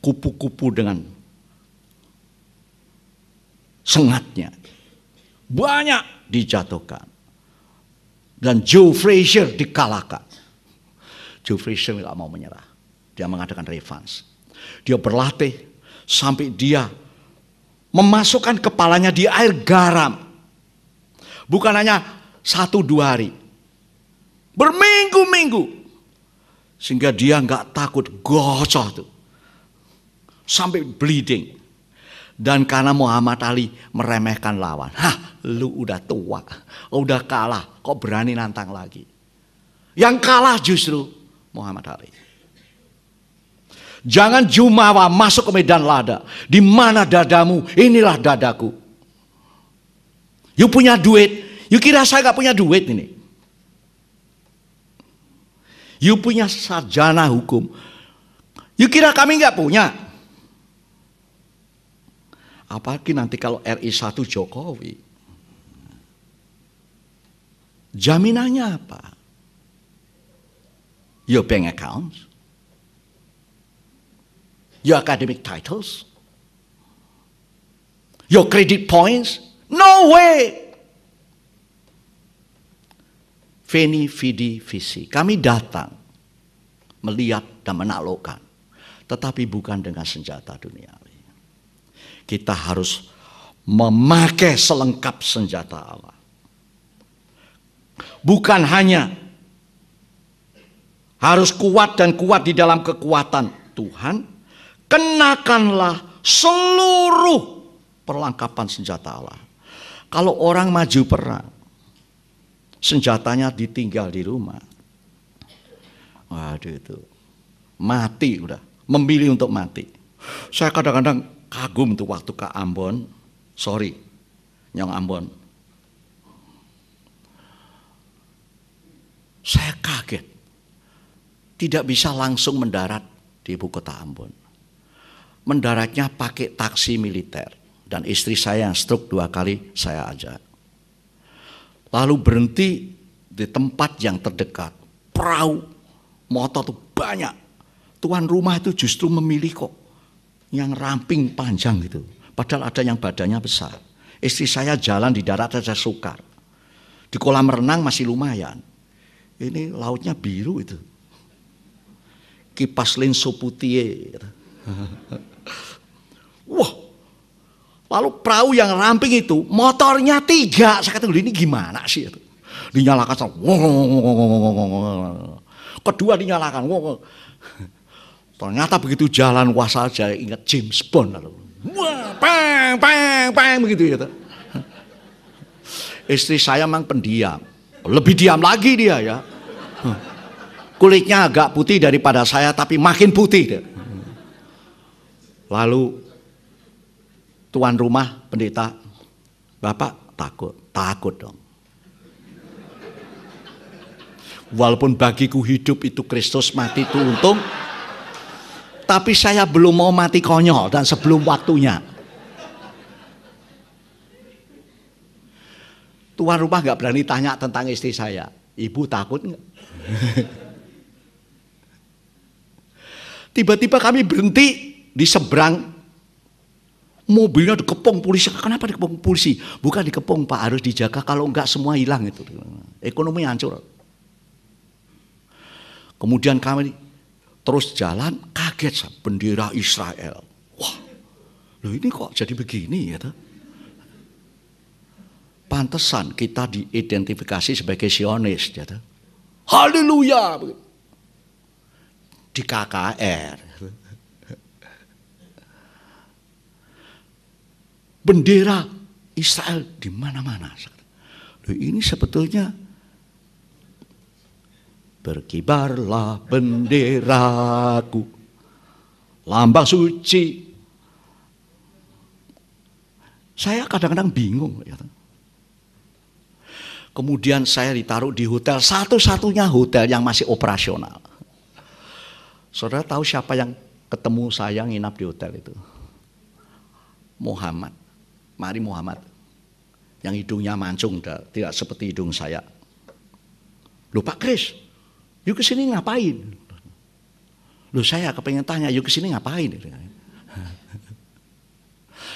kupu-kupu dengan sengatnya, banyak dijatuhkan. Dan Joe Frazier dikalahkan. Joe Frazier tidak mau menyerah. Dia mengadakan revanche. Dia berlatih sampai dia memasukkan kepalanya di air garam. Bukan hanya 1-2 hari. Berminggu-minggu. Sehingga dia nggak takut gocor tuh. Sampai bleeding. Dan karena Muhammad Ali meremehkan lawan. Hah, lu udah tua, udah kalah, kok berani nantang lagi. Yang kalah justru Muhammad Ali. Jangan jumawa masuk ke medan laga. Di mana dadamu, inilah dadaku. You punya duit, you kira saya gak punya duit ini. You punya sarjana hukum, you kira kami gak punya. Apalagi nanti kalau RI 1 Jokowi. Jaminannya apa? Your bank accounts? Your academic titles? Your credit points? No way! Veni, vidi, vici. Kami datang melihat dan menaklukkan, tetapi bukan dengan senjata duniawi. Kita harus memakai selengkap senjata Allah. Bukan hanya harus kuat dan kuat di dalam kekuatan Tuhan, kenakanlah seluruh perlengkapan senjata Allah. Kalau orang maju perang, senjatanya ditinggal di rumah, waduh itu mati udah, memilih untuk mati. Saya kadang-kadang kagum tuh waktu ke Ambon, Nyong Ambon. Saya kaget, tidak bisa langsung mendarat di ibu kota Ambon. Mendaratnya pakai taksi militer, dan istri saya yang stroke 2 kali saya ajak. Lalu berhenti di tempat yang terdekat, perahu, motor tuh banyak. Tuan rumah itu justru memilih kok yang ramping panjang gitu. Padahal ada yang badannya besar. Istri saya jalan di darat saja sukar. Di kolam renang masih lumayan. Ini lautnya biru itu. Kipas lenso putih. Wah. Lalu perahu yang ramping itu motornya 3. Saya kata ini gimana sih itu? Dinyalakan. Kedua dinyalakan. Ternyata begitu jalan wah saja ingat James Bond lalu. Wah, pang begitu ya. Istri saya memang pendiam. Lebih diam lagi dia ya. Kulitnya agak putih daripada saya tapi makin putih. Lalu tuan rumah pendeta, Bapak takut dong. Walaupun bagiku hidup itu Kristus, mati itu untung. Tapi saya belum mau mati konyol dan sebelum waktunya. Tuan rumah gak berani tanya tentang istri saya. Ibu takut gak? Tiba-tiba kami berhenti di seberang. Mobilnya dikepung polisi. Kenapa dikepung polisi? Bukan dikepung Pak, harus dijaga kalau enggak semua hilang itu. Ekonomi hancur. Kemudian kami terus jalan, kaget bendera Israel. Wah, loh ini kok jadi begini ya? Pantesan kita diidentifikasi sebagai Zionis. Ya, haleluya. Di KKR. Bendera Israel di mana-mana. Loh, ini sebetulnya berkibarlah benderaku, lambang suci. Saya kadang-kadang bingung. Ya. Kemudian saya ditaruh di hotel, satu-satunya hotel yang masih operasional. Saudara tahu siapa yang ketemu saya nginap di hotel itu? Muhammad. Mari Muhammad. Yang hidungnya mancung, tidak seperti hidung saya. Loh Pak Kris, yuk ke sini ngapain? Loh saya kepengen tanya, yuk ke sini ngapain?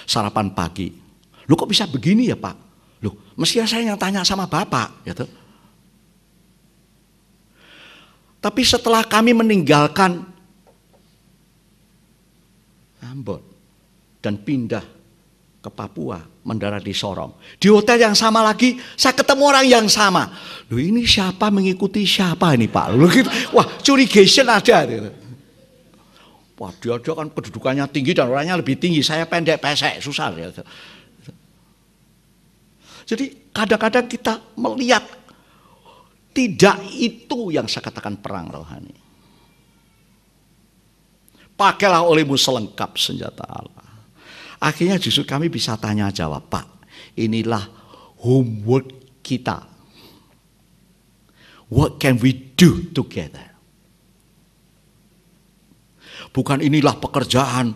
Sarapan pagi. Loh kok bisa begini ya Pak? Loh mestinya saya yang tanya sama Bapak. Gitu. Tapi setelah kami meninggalkan Ambon dan pindah ke Papua, mendarat di Sorong. Di hotel yang sama lagi, saya ketemu orang yang sama. Loh ini siapa mengikuti siapa ini Pak? Loh, gitu. Wah curigation ada. Gitu. Wah dia kan kedudukannya tinggi dan orangnya lebih tinggi. Saya pendek pesek, susah. Gitu. Jadi kadang-kadang kita melihat tidak itu yang saya katakan perang rohani. Pakailah olehmu selengkap senjata Allah. Akhirnya justru kami bisa tanya jawab, Pak, inilah homework kita. What can we do together? Bukan inilah pekerjaan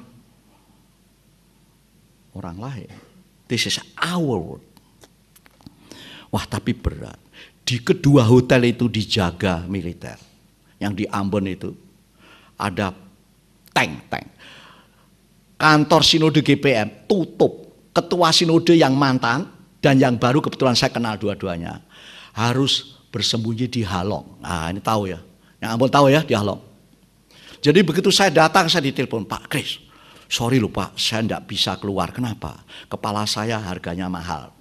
orang lain. This is our work. Wah tapi berat. Di kedua hotel itu dijaga militer. Yang di Ambon itu ada tank. Kantor sinode GPM tutup. Ketua sinode yang mantan dan yang baru kebetulan saya kenal dua-duanya harus bersembunyi di Halong. Nah, ini tahu ya. Yang ampun tahu ya di Halong. Jadi begitu saya datang, saya ditelepon, Pak Kris, sorry lupa, saya tidak bisa keluar. Kenapa? Kepala saya harganya mahal.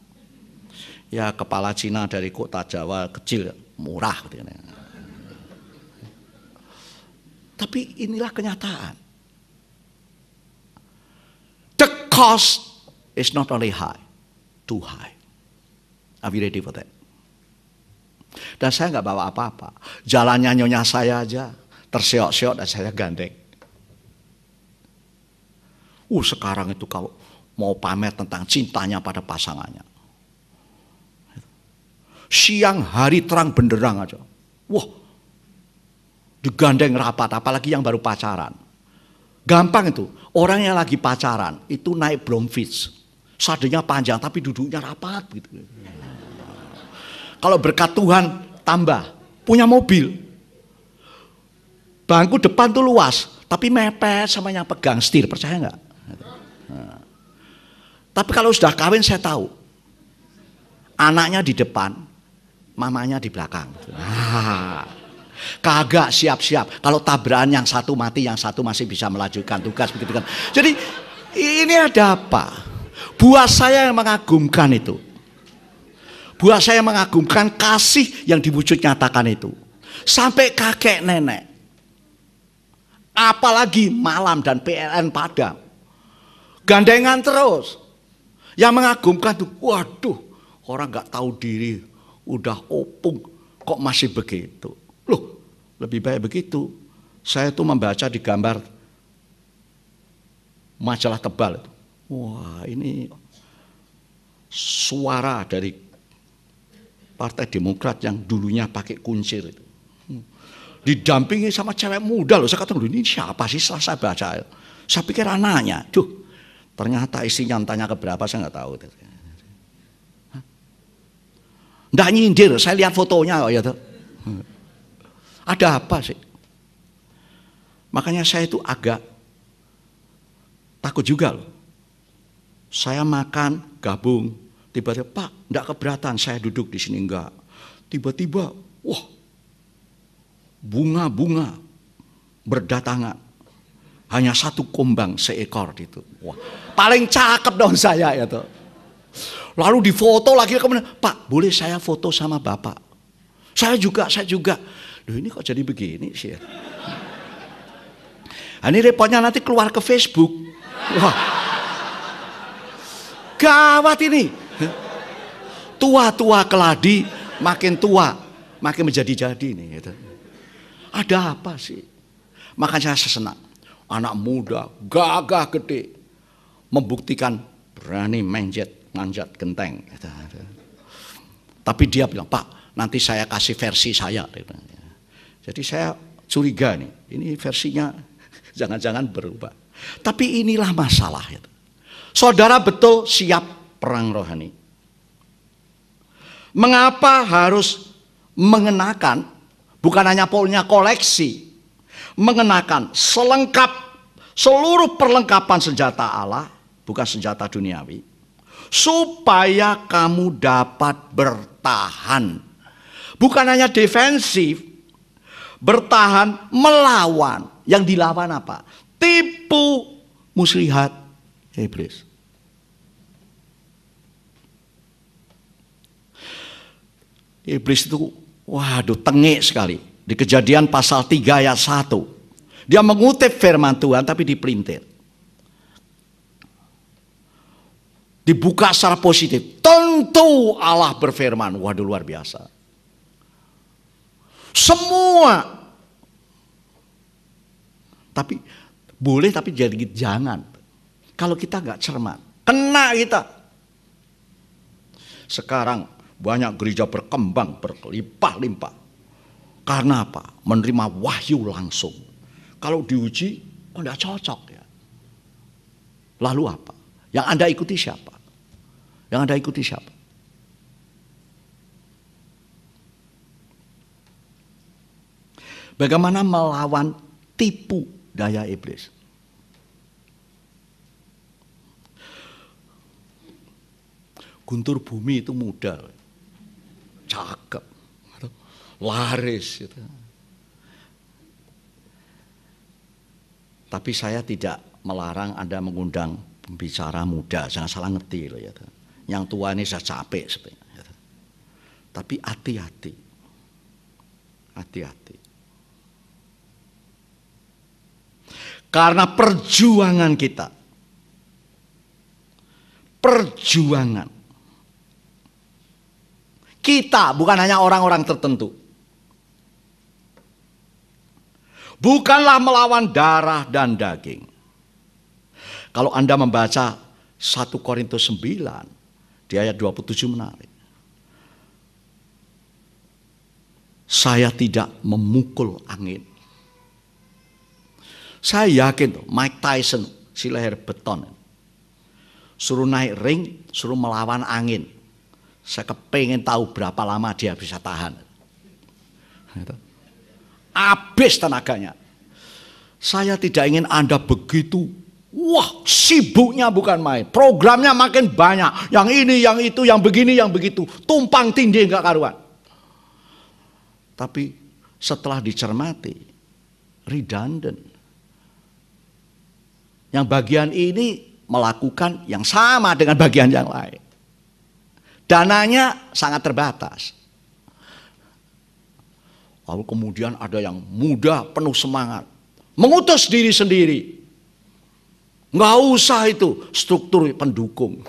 Ya kepala Cina dari kota Jawa kecil, murah. Tapi inilah kenyataan. The cost is not only high, too high. Are we ready for that? Dan saya nggak bawa apa-apa. Jalannya nyonya saya aja terseok-seok dan saya gandeng. Sekarang itu kalau mau pamer tentang cintanya pada pasangannya, siang hari terang benderang aja. Wah, digandeng rapat, apalagi yang baru pacaran. Gampang itu, orang yang lagi pacaran itu naik Bromfits, sadenya panjang tapi duduknya rapat gitu. Kalau berkat Tuhan tambah, punya mobil, bangku depan tuh luas, tapi mepet sama yang pegang setir, percaya nggak? Nah. Tapi kalau sudah kawin saya tahu, anaknya di depan, mamanya di belakang. Kagak siap-siap. Kalau tabrakan yang satu mati, yang satu masih bisa melanjutkan tugas begitu kan. Jadi ini ada apa? Buat saya yang mengagumkan itu. Buat saya mengagumkan kasih yang diwujud nyatakan itu. Sampai kakek nenek. Apalagi malam dan PLN padam. Gandengan terus. Yang mengagumkan tuh, waduh, orang nggak tahu diri, udah opung, kok masih begitu. Loh, lebih baik begitu. Saya tuh membaca di gambar majalah tebal itu. Wah, ini suara dari Partai Demokrat yang dulunya pakai kuncir itu. Didampingi sama cewek muda loh. Saya kata, ini siapa sih? Setelah saya baca, saya pikir anaknya. Ternyata isinya tanya keberapa saya nggak tahu. Nggak nyindir, saya lihat fotonya kok ya tuh. Ada apa sih? Makanya saya itu agak takut juga loh. Saya makan gabung, tiba-tiba Pak, enggak keberatan saya duduk di sini enggak. Tiba-tiba, wah, bunga-bunga berdatangan. Hanya satu kumbang seekor itu. Wah, paling cakep dong saya ya tuh. Lalu difoto lagi kemudian, Pak, boleh saya foto sama Bapak? Saya juga. Loh, ini kok jadi begini sih ya? Nah, ini repotnya nanti keluar ke Facebook. Wah, gawat ini. Tua-tua keladi, makin tua, makin menjadi-jadi nih. Gitu. Ada apa sih? Makanya saya senang. Anak muda, gagah gede, membuktikan berani manjat genteng. Gitu. Tapi dia bilang, Pak, nanti saya kasih versi saya. Jadi saya curiga nih, ini versinya jangan-jangan berubah. Tapi inilah masalah. Gitu. Saudara betul siap perang rohani. Mengapa harus mengenakan, bukan hanya punya koleksi, mengenakan selengkap, seluruh perlengkapan senjata Allah, bukan senjata duniawi, supaya kamu dapat bertahan. Bukan hanya defensif, bertahan melawan. Yang dilawan apa? Tipu muslihat iblis. Iblis itu, waduh, tengik sekali. Di Kejadian pasal 3 ayat 1. Dia mengutip firman Tuhan tapi dipelintir. Dibuka secara positif. Tentu Allah berfirman. Waduh, luar biasa. Semua. Tapi boleh tapi jadi jangan. Kalau kita nggak cermat, kena kita. Sekarang banyak gereja berkembang berlimpah-limpah. Karena apa? Menerima wahyu langsung. Kalau diuji, nggak cocok ya. Lalu apa? Yang Anda ikuti siapa? Yang Anda ikuti siapa? Bagaimana melawan tipu daya iblis? Guntur Bumi itu muda, cakep. laris gitu. Tapi saya tidak melarang Anda mengundang pembicara muda, jangan salah ngerti loh ya. Yang tua ini sudah capek sebenarnya. Tapi hati-hati. Hati-hati. Karena perjuangan kita. Perjuangan. Kita bukan hanya orang-orang tertentu. Bukanlah melawan darah dan daging. Kalau Anda membaca 1 Korintus 9 di ayat 27 menarik. Saya tidak memukul angin. Saya yakin Mike Tyson si leher beton. Suruh naik ring, suruh melawan angin. Saya kepengen tahu berapa lama dia bisa tahan. Habis tenaganya. Saya tidak ingin Anda begitu. Wah, sibuknya bukan main. Programnya makin banyak. Yang ini, yang itu, yang begini, yang begitu. Tumpang tindih enggak karuan. Tapi setelah dicermati, redundant. Yang bagian ini melakukan yang sama dengan bagian yang lain. Dananya sangat terbatas. Lalu kemudian ada yang muda, penuh semangat. Mengutus diri sendiri. Nggak usah itu struktur pendukung.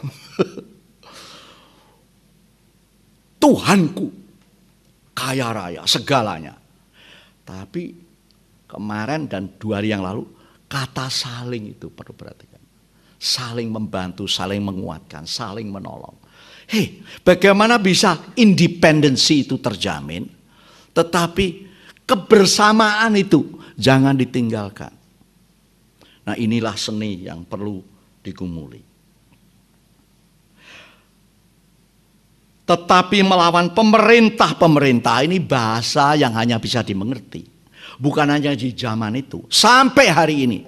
Tuhanku, kaya raya, segalanya. Tapi kemarin dan 2 hari yang lalu, kata saling itu perlu perhatikan. Saling membantu, saling menguatkan, saling menolong. Hei, bagaimana bisa independensi itu terjamin? Tetapi kebersamaan itu jangan ditinggalkan. Nah, inilah seni yang perlu digumuli. Tetapi melawan pemerintah ini bahasa yang hanya bisa dimengerti. Bukan hanya di zaman itu. Sampai hari ini.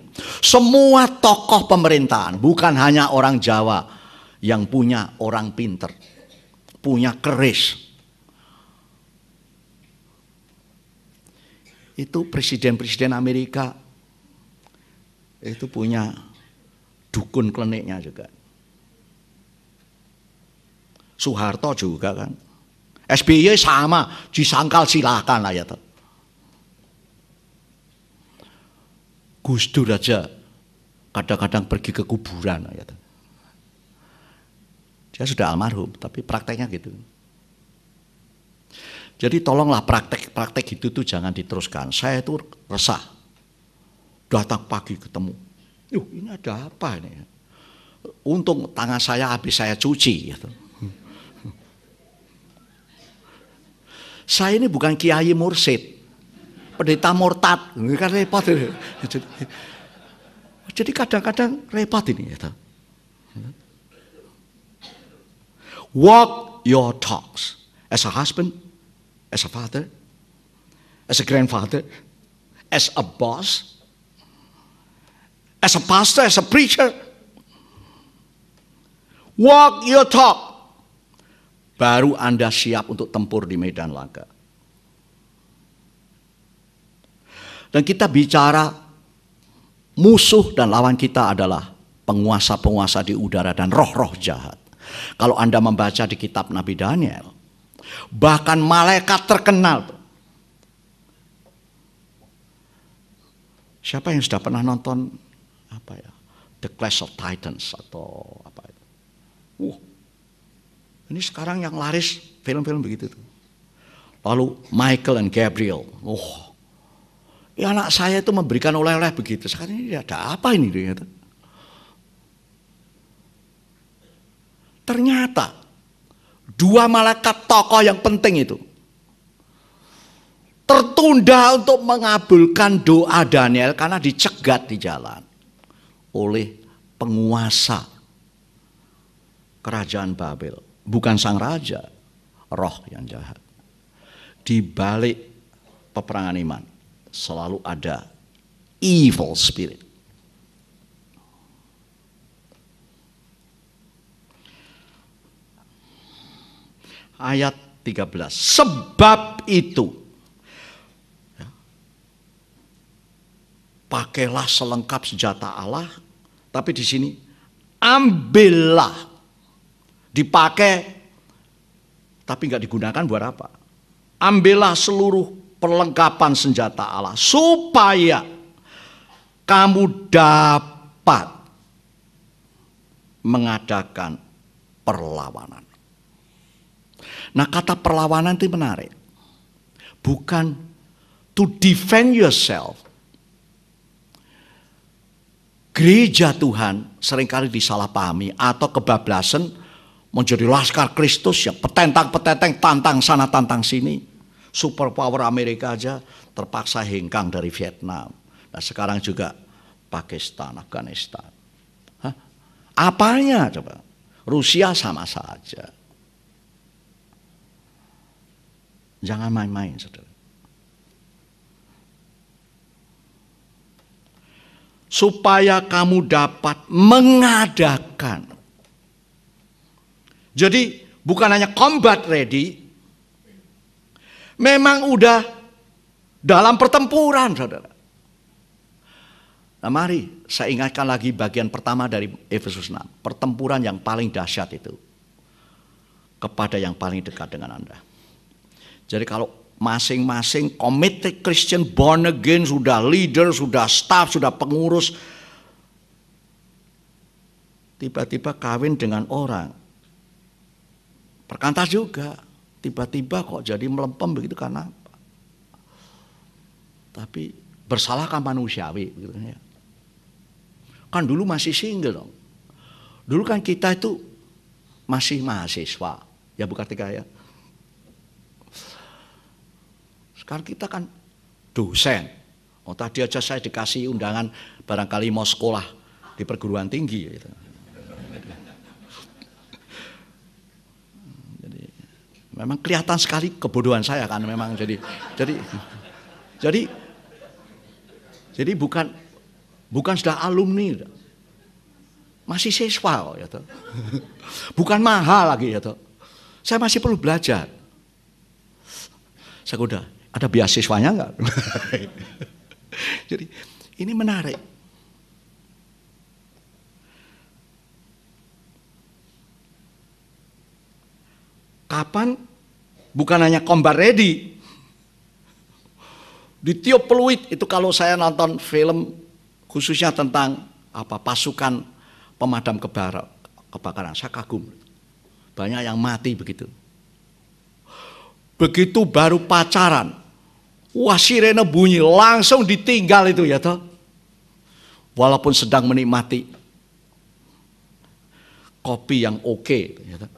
Semua tokoh pemerintahan. Bukan hanya orang Jawa yang punya orang pinter. Punya keris. Itu presiden-presiden Amerika itu punya dukun kliniknya juga. Soeharto juga kan. SBY sama, disangkal silakan lah ya. Gus Dur aja kadang-kadang pergi ke kuburan ya. Dia sudah almarhum, tapi prakteknya gitu. Jadi tolonglah praktek-praktek itu tuh jangan diteruskan. Saya itu resah. Datang pagi ketemu. Yuh, ini ada apa ini? Untung tangan saya habis saya cuci. Gitu. Saya ini bukan kiai mursid. Pendeta murtad. Ini kan repot. Jadi kadang-kadang repot ini. Gitu. Walk your talks. As a husband, as a father, as a grandfather, as a boss, as a pastor, as a preacher. Walk your talk. Baru Anda siap untuk tempur di medan laga. Dan kita bicara musuh dan lawan kita adalah penguasa-penguasa di udara dan roh-roh jahat. Kalau Anda membaca di kitab Nabi Daniel, bahkan malaikat terkenal. Siapa yang sudah pernah nonton apa ya? The Clash of Titans atau apa itu? Ini sekarang yang laris film-film begitu tuh. Lalu Michael and Gabriel. Ya anak saya itu memberikan oleh-oleh begitu. Sekarang ini ada apa ini? Ternyata 2 malaikat tokoh yang penting itu tertunda untuk mengabulkan doa Daniel karena dicegat di jalan oleh penguasa kerajaan Babel. Bukan sang raja, roh yang jahat. Di balik peperangan iman selalu ada evil spirit. Ayat 13. Sebab itu pakailah selengkap senjata Allah. Tapi di sini ambillah, dipakai, tapi nggak digunakan buat apa? Ambillah seluruh perlengkapan senjata Allah supaya kamu dapat mengadakan perlawanan. Nah, kata perlawanan itu menarik. Bukan to defend yourself. Gereja Tuhan seringkali disalahpahami atau kebablasan menjadi laskar Kristus yang petentang-petenteng, tantang sana tantang sini. Superpower Amerika aja terpaksa hengkang dari Vietnam. Nah, sekarang juga Pakistan, Afghanistan. Hah? Apanya coba? Rusia sama saja. Jangan main-main, saudara. Supaya kamu dapat mengadakan. Jadi bukan hanya combat ready, memang udah dalam pertempuran, saudara. Nah, mari saya ingatkan lagi bagian pertama dari Efesus 6. Pertempuran yang paling dahsyat itu kepada yang paling dekat dengan Anda. Jadi kalau masing-masing committed Christian, born again, sudah leader, sudah staff, sudah pengurus, tiba-tiba kawin dengan orang, perkantas juga, tiba-tiba kok jadi melempem begitu, karena apa? Tapi bersalahkah manusiawi? Gitu ya. Kan dulu masih single dong. Dulu kan kita itu masih mahasiswa, ya bukan tiga ya. Sekarang kita kan dosen. Oh, tadi aja saya dikasih undangan barangkali mau sekolah di perguruan tinggi. Gitu. Jadi memang kelihatan sekali kebodohan saya kan memang jadi bukan sudah alumni, masih siswa kok ya toh. Bukan mahal lagi ya toh. Saya masih perlu belajar. Saya udah ada beasiswanya enggak? Jadi ini menarik. Kapan? Bukan hanya combat ready. Ditiup peluit itu kalau saya nonton film khususnya tentang pasukan pemadam kebakaran, saya kagum. Banyak yang mati begitu. Begitu baru pacaran, wah sirene bunyi langsung ditinggal itu ya toh. Walaupun sedang menikmati kopi yang oke, ya toh.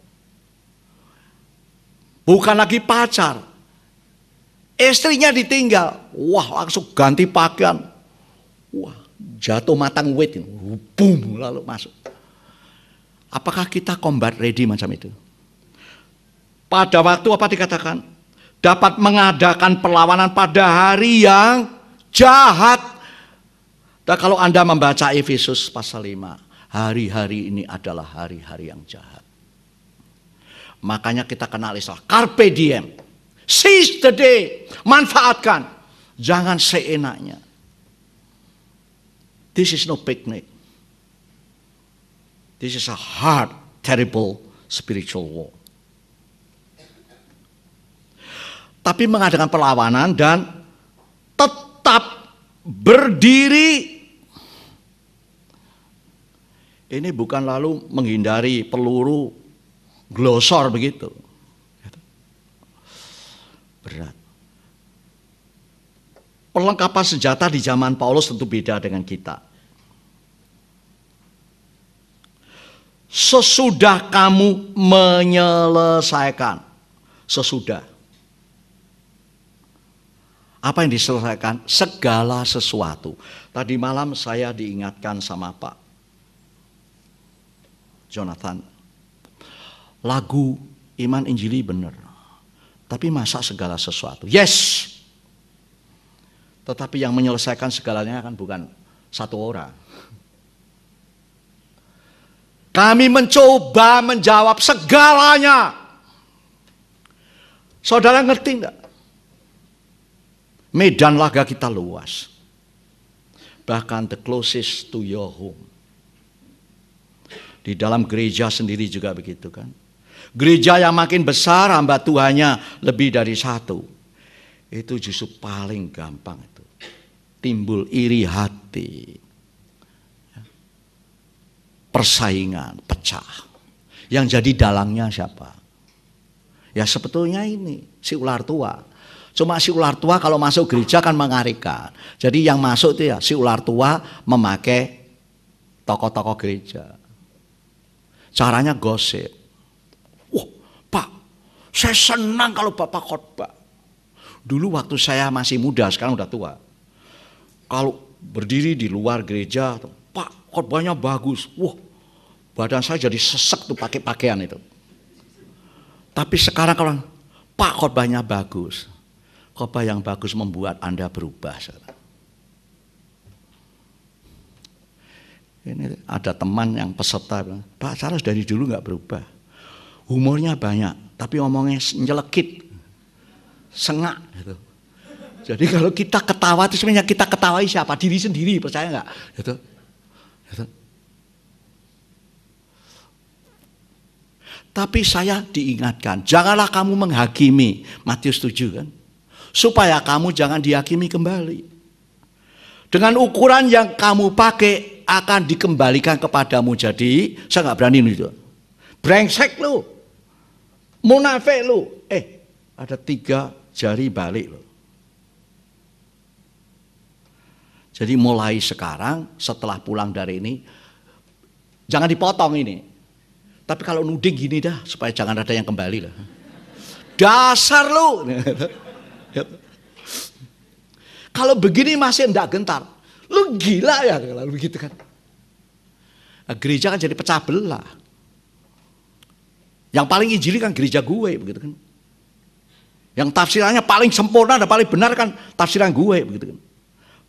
Bukan lagi pacar, istrinya ditinggal, wah langsung ganti pakaian, wah jatuh matang wit, boom lalu masuk. Apakah kita combat ready macam itu? Pada waktu apa dikatakan? Dapat mengadakan perlawanan pada hari yang jahat. Dan kalau Anda membaca Efesus pasal 5, hari-hari ini adalah hari-hari yang jahat. Makanya kita kenal istilah carpe diem. Seize the day. Manfaatkan. Jangan seenaknya. This is no picnic. This is a hard, terrible spiritual war. Tapi mengadakan perlawanan dan tetap berdiri. Ini bukan lalu menghindari peluru glosor begitu. Berat. Perlengkapan senjata di zaman Paulus tentu beda dengan kita. Sesudah kamu menyelesaikan. Sesudah. Apa yang diselesaikan? Segala sesuatu. Tadi malam saya diingatkan sama Pak Jonathan. Lagu Iman Injili benar. Tapi masa segala sesuatu? Yes. Tetapi yang menyelesaikan segalanya kan bukan satu orang. Kami mencoba menjawab segalanya. Saudara ngerti enggak? Medan laga kita luas. bahkan the closest to your home. Di dalam gereja sendiri juga begitu kan. Gereja yang makin besar hamba Tuhannya lebih dari satu, itu justru paling gampang itu timbul iri hati, persaingan, pecah. Yang jadi dalangnya siapa? Ya sebetulnya ini si ular tua. Cuma si ular tua kalau masuk gereja kan mengarikan. Jadi yang masuk itu ya si ular tua memakai tokoh-tokoh gereja. Caranya gosip. Wah, Pak, saya senang kalau Bapak khotbah. Dulu waktu saya masih muda, sekarang udah tua. Kalau berdiri di luar gereja, Pak, khotbahnya bagus. Wah, badan saya jadi sesek tuh pakai pakaian itu. Tapi sekarang kalau Pak, khotbahnya bagus. Khotbah yang bagus membuat Anda berubah. Ini ada teman yang peserta bilang, Pak Charles dari dulu nggak berubah. Humornya banyak, tapi ngomongnya nyelekit, sengak. Gitu. Jadi kalau kita ketawa itu sebenarnya kita ketawai siapa? Diri sendiri, percaya nggak? Gitu. Gitu. Tapi saya diingatkan, janganlah kamu menghakimi, Matius 7 kan, supaya kamu jangan dihakimi kembali. Dengan ukuran yang kamu pakai akan dikembalikan kepadamu. Jadi saya nggak berani itu. Brengsek lu, munafik lu. Ada 3 jari balik lo. Jadi mulai sekarang setelah pulang dari ini jangan dipotong ini. Tapi kalau nuding gini dah supaya jangan ada yang kembali lah. Dasar lu. Kalau begini masih enggak gentar. Lu gila ya kalau begitu kan. Nah, gereja kan jadi pecah belah. Yang paling injili kan gereja gue begitu kan. Yang tafsirannya paling sempurna dan paling benar kan tafsiran gue begitu kan.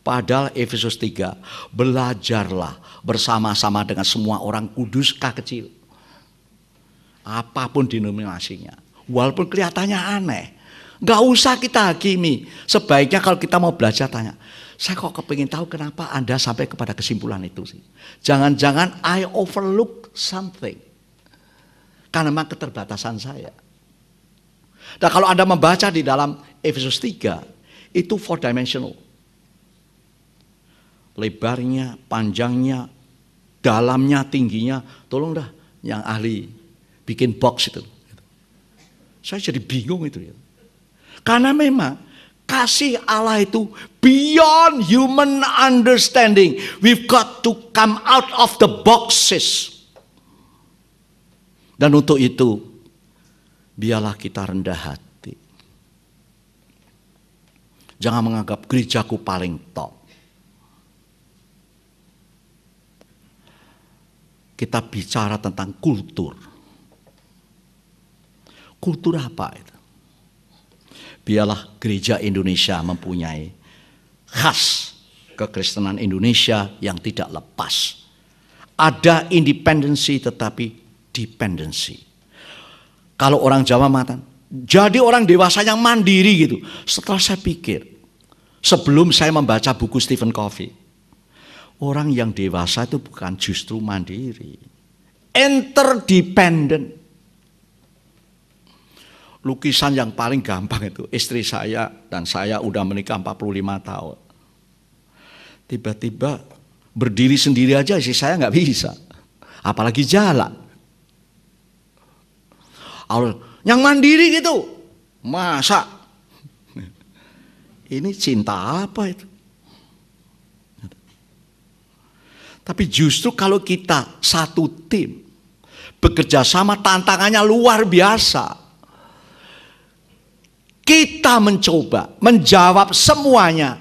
Padahal Efesus 3, belajarlah bersama-sama dengan semua orang kudus kecil. Apapun denominasinya. Walaupun kelihatannya aneh. Gak usah kita hakimi. Sebaiknya kalau kita mau belajar tanya, saya kok kepingin tahu kenapa Anda sampai kepada kesimpulan itu sih. Jangan-jangan I overlook something. Karena memang keterbatasan saya. Dan kalau Anda membaca di dalam Efesus 3, itu 4 dimensional. Lebarnya, panjangnya, dalamnya, tingginya. Tolong dah yang ahli bikin box itu. Saya jadi bingung itu ya. Karena memang kasih Allah itu beyond human understanding. We've got to come out of the boxes. Dan untuk itu, biarlah kita rendah hati. Jangan menganggap gerejaku paling top. Kita bicara tentang kultur. Kultur apa itu? Biarlah gereja Indonesia mempunyai khas kekristenan Indonesia yang tidak lepas. Ada independensi tetapi dependensi. Kalau orang Jawa mengatakan, jadi orang dewasa yang mandiri gitu. Setelah saya pikir, sebelum saya membaca buku Stephen Covey, orang yang dewasa itu bukan justru mandiri, interdependent. Lukisan yang paling gampang itu istri saya dan saya udah menikah 45 tahun. Tiba-tiba berdiri sendiri aja istri saya nggak bisa, apalagi jalan. Yang mandiri gitu, masa? Ini cinta apa itu? Tapi justru kalau kita satu tim bekerja sama, tantangannya luar biasa. Kita mencoba menjawab semuanya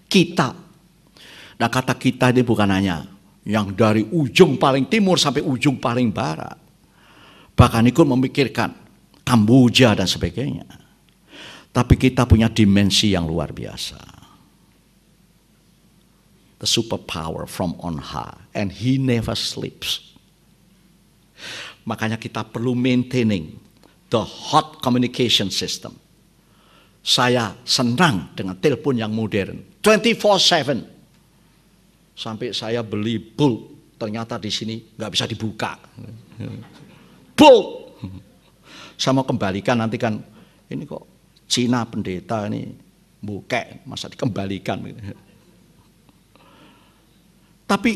kita. Nah kata kita ini bukan hanya yang dari ujung paling timur sampai ujung paling barat. Bahkan ikut memikirkan Kamboja dan sebagainya. Tapi kita punya dimensi yang luar biasa. The superpower from on high. And he never sleeps. Makanya kita perlu maintaining the hot communication system. Saya senang dengan telepon yang modern, 24/7. Sampai saya beli bolt, ternyata di sini nggak bisa dibuka. Bolt. Saya mau kembalikan nanti kan, ini kok Cina pendeta ini bukek, masa dikembalikan. Tapi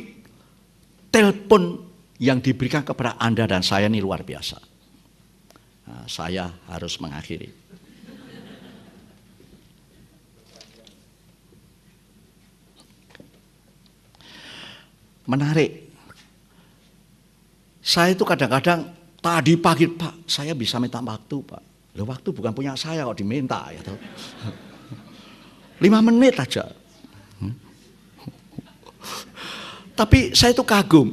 telepon yang diberikan kepada Anda dan saya ini luar biasa. Nah, saya harus mengakhiri. Menarik. Saya itu kadang-kadang tadi pagi, Pak, saya bisa minta waktu, Pak. Loh, waktu bukan punya saya kok diminta. Ya, 5 menit aja. Tapi saya itu kagum.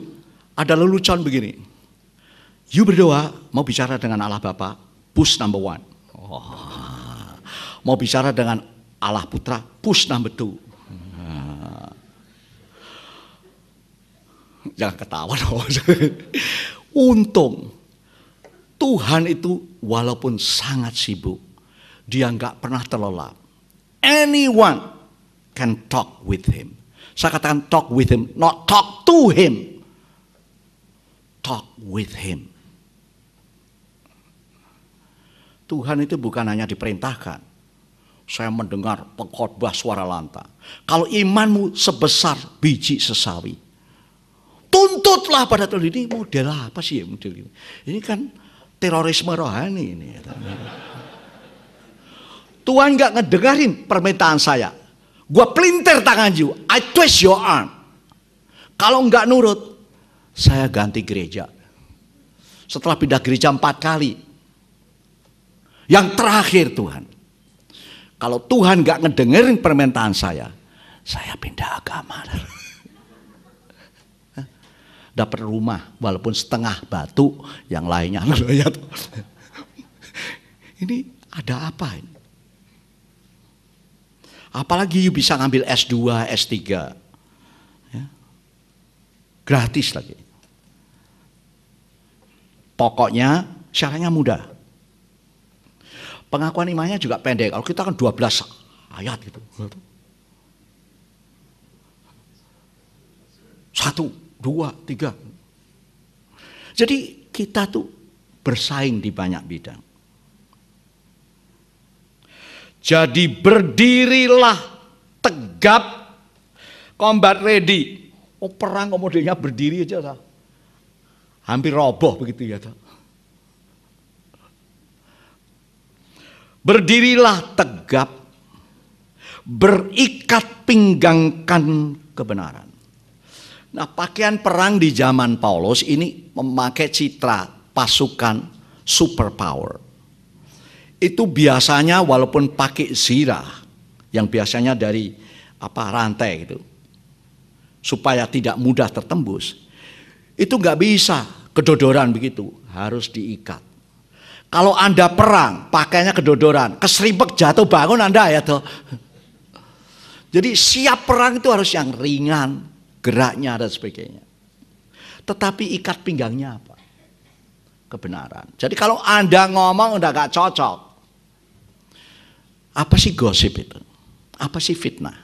Ada lelucon begini. You berdoa, mau bicara dengan Allah Bapa, push number 1. Oh. Mau bicara dengan Allah Putra, push number 2. Jangan ketawa dong. Untung Tuhan itu walaupun sangat sibuk, dia nggak pernah terlelap. Anyone can talk with him. Saya katakan talk with him, not talk to him. Talk with him. Tuhan itu bukan hanya diperintahkan. Saya mendengar pengkhotbah suara lantang. Kalau imanmu sebesar biji sesawi, tuntutlah pada Tuhan. Ini model apa sih ya model ini? Ini kan terorisme rohani ini. Tuhan nggak ngedengarin permintaan saya. Gua pelintir tangan you, I twist your arm. Kalau nggak nurut, saya ganti gereja. Setelah pindah gereja 4 kali. Yang terakhir Tuhan, kalau Tuhan nggak ngedengerin permintaan saya pindah agama. Dapat rumah walaupun setengah batu, yang lainnya. Ini ada apa ini? Apalagi you bisa ngambil S2, S3. Ya. Gratis lagi. Pokoknya syaratnya mudah. Pengakuan imannya juga pendek. Kalau kita kan 12 ayat gitu. 1, 2, 3. Jadi kita tuh bersaing di banyak bidang. Jadi berdirilah tegap, combat ready. Oh, perang modelnya berdiri aja. Hampir roboh begitu ya. Berdirilah tegap, berikat pinggangkan kebenaran. Nah, pakaian perang di zaman Paulus ini memakai citra pasukan superpower. Itu biasanya walaupun pakai zirah yang biasanya dari rantai gitu, supaya tidak mudah tertembus, itu nggak bisa kedodoran begitu, harus diikat. Kalau Anda perang pakainya kedodoran, keserimpet jatuh bangun Anda ya toh. Jadi siap perang itu harus yang ringan, geraknya dan sebagainya. Tetapi ikat pinggangnya apa? Kebenaran. Jadi kalau Anda ngomong udah gak cocok. Apa sih gosip itu? Apa sih fitnah?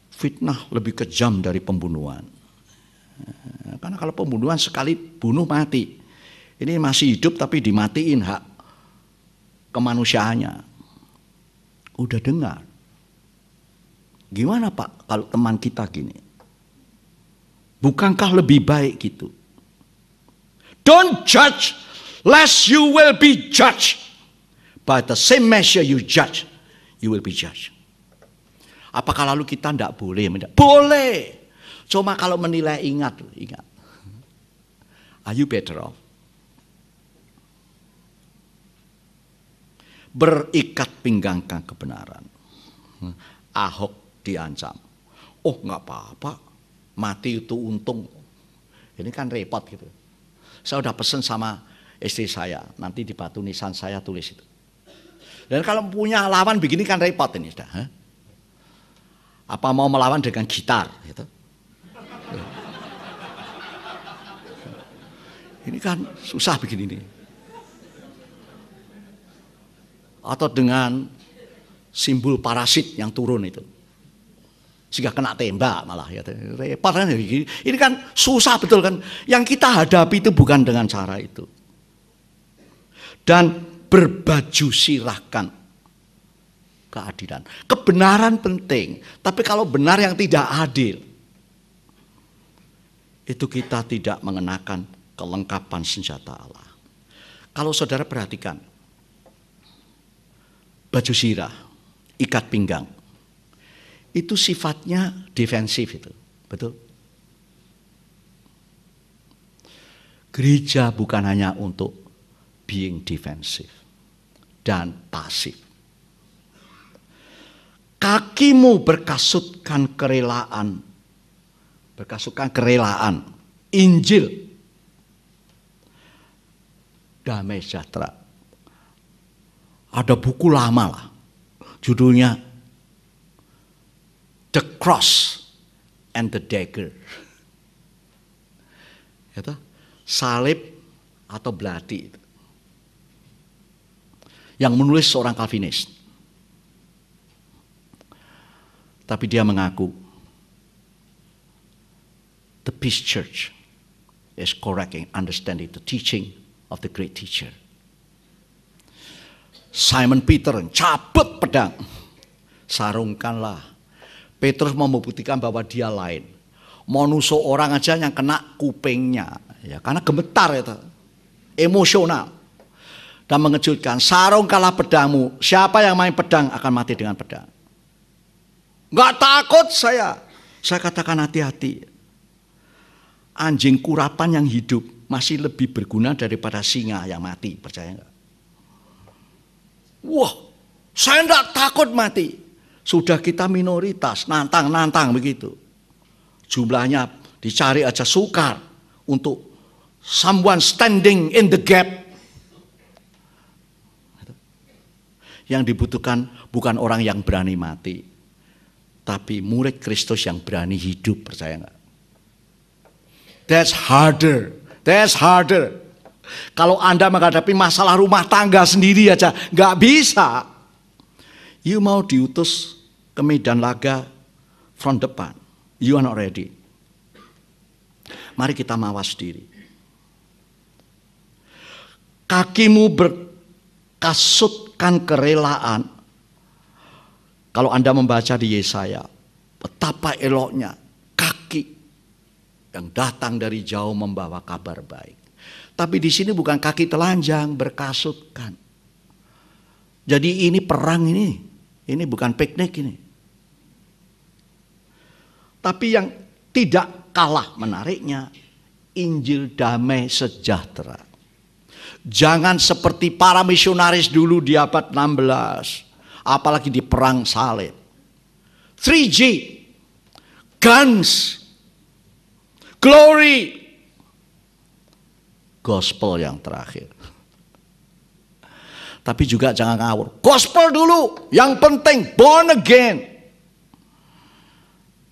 Fitnah lebih kejam dari pembunuhan. Karena kalau pembunuhan sekali bunuh mati. Ini masih hidup tapi dimatiin hak kemanusiaannya. Udah dengar. Gimana Pak kalau teman kita gini? Bukankah lebih baik gitu? Don't judge lest you will be judged. By the same measure you judge, you will be judged. Apakah lalu kita tidak boleh? Boleh. Cuma kalau menilai ingat. Are you better off? Berikat pinggangkan kebenaran. Ahok diancam. Oh nggak apa-apa, mati itu untung. Ini kan repot gitu. Saya udah pesen sama istri saya, nanti di batu nisan saya tulis itu. Dan kalau punya lawan begini kan repot ini sudah. Apa mau melawan dengan gitar? Gitu. Ini kan susah begini nih. Atau dengan simbol parasit yang turun itu. sehingga kena tembak malah ya. Repot kan. Ini kan susah betul kan. Yang kita hadapi itu bukan dengan cara itu. Dan berbaju sirahkan keadilan. Kebenaran penting, tapi kalau benar yang tidak adil, itu kita tidak mengenakan kelengkapan senjata Allah. Kalau saudara perhatikan, baju sirah, ikat pinggang, itu sifatnya defensif itu, betul? Gereja bukan hanya untuk being defensif dan pasif. Kakimu berkasutkan kerelaan, Injil, damai sejahtera. Ada buku lama lah, judulnya The Cross and the Dagger. Itu salib atau belati. Yang menulis seorang Calvinis. Tapi dia mengaku the Peace Church is correcting, understanding the teaching of the great teacher. Simon Peter cabut pedang, sarungkanlah. Petrus mau membuktikan bahwa dia lain. Mau nusuk orang aja yang kena kupingnya, ya karena gemetar itu, emosional. Dan mengejutkan, sarungkanlah pedangmu. Siapa yang main pedang akan mati dengan pedang. Nggak takut saya. Saya katakan hati-hati. Anjing kurapan yang hidup masih lebih berguna daripada singa yang mati. Percaya nggak? Wah, saya nggak takut mati. Sudah kita minoritas, nantang begitu. Jumlahnya dicari aja sukar untuk someone standing in the gap. Yang dibutuhkan bukan orang yang berani mati, tapi murid Kristus yang berani hidup, percaya nggak? That's harder. Kalau Anda menghadapi masalah rumah tangga sendiri aja, nggak bisa. You mau diutus ke medan laga front depan, you are not ready. Mari kita mawas diri. Kakimu berkasutkan kerelaan. Kalau Anda membaca di Yesaya, betapa eloknya kaki yang datang dari jauh membawa kabar baik. Tapi di sini bukan kaki telanjang berkasutkan. Jadi ini perang ini bukan piknik ini. Tapi yang tidak kalah menariknya, Injil damai sejahtera. Jangan seperti para misionaris dulu di abad 16. Apalagi di perang salib. 3G. Guns. Glory. Gospel yang terakhir. Tapi juga jangan ngawur. Gospel dulu. Yang penting born again.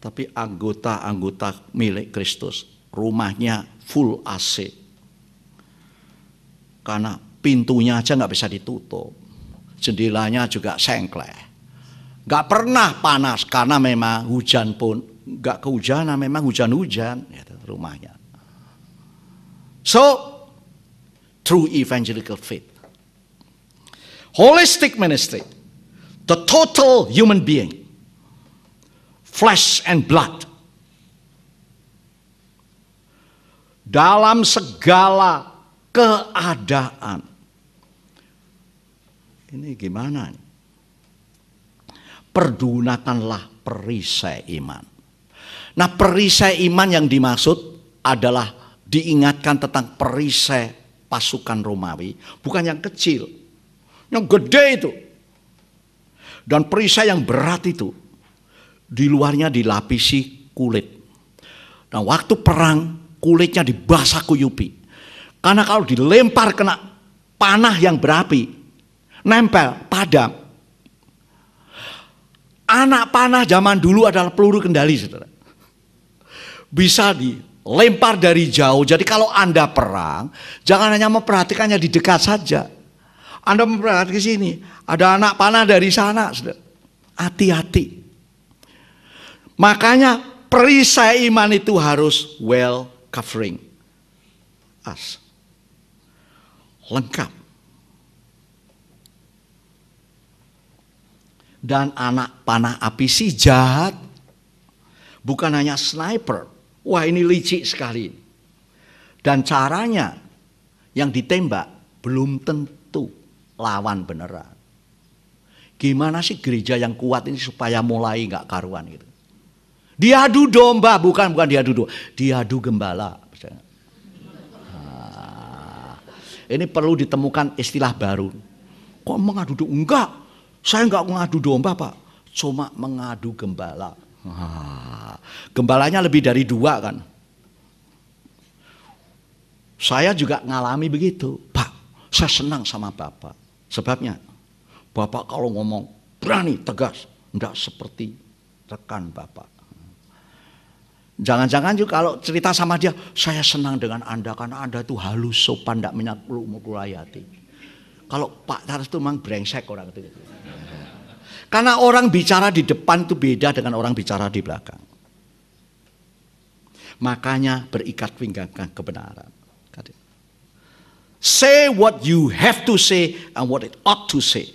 Tapi anggota-anggota milik Kristus. Rumahnya full AC. Karena pintunya aja nggak bisa ditutup. Jendelanya juga sengkleh. Gak pernah panas karena memang hujan pun gak kehujanan, memang hujan-hujan gitu, rumahnya. So, true evangelical faith, holistic ministry, the total human being, flesh and blood, dalam segala keadaan. Ini gimana? Pergunakanlah perisai iman. Nah, perisai iman yang dimaksud adalah diingatkan tentang perisai pasukan Romawi, bukan yang kecil, yang gede itu. Dan perisai yang berat itu, di luarnya dilapisi kulit. Nah, waktu perang kulitnya dibasah kuyupi. Karena kalau dilempar kena panah yang berapi, nempel, padam. Anak panah zaman dulu adalah peluru kendali, saudara. Bisa dilempar dari jauh. Jadi kalau Anda perang, jangan hanya memperhatikannya di dekat saja. Anda memperhatikan ke sini, ada anak panah dari sana, saudara. Hati-hati. Makanya perisai iman itu harus well covering us. Lengkap. Dan anak panah api si jahat bukan hanya sniper. Wah, ini licik sekali. Dan caranya yang ditembak belum tentu lawan beneran. Gimana sih gereja yang kuat ini supaya mulai nggak karuan gitu? Diadu domba, bukan diadu domba, diadu gembala. Nah, ini perlu ditemukan istilah baru. Kok mengadu domba? Enggak, saya enggak mengadu domba Pak, cuma mengadu gembala. Nah, gembalanya lebih dari 2 kan. Saya juga ngalami begitu. Pak, saya senang sama Bapak. Sebabnya, Bapak kalau ngomong berani, tegas. Enggak seperti rekan Bapak. Jangan-jangan juga kalau cerita sama dia, saya senang dengan Anda karena Anda tuh halus, sopan, enggak mengulayati. Kalau Pak Taras itu memang brengsek orang itu. Karena orang bicara di depan itu beda dengan orang bicara di belakang. Makanya berikat pinggangkan kebenaran. Say what you have to say and what it ought to say.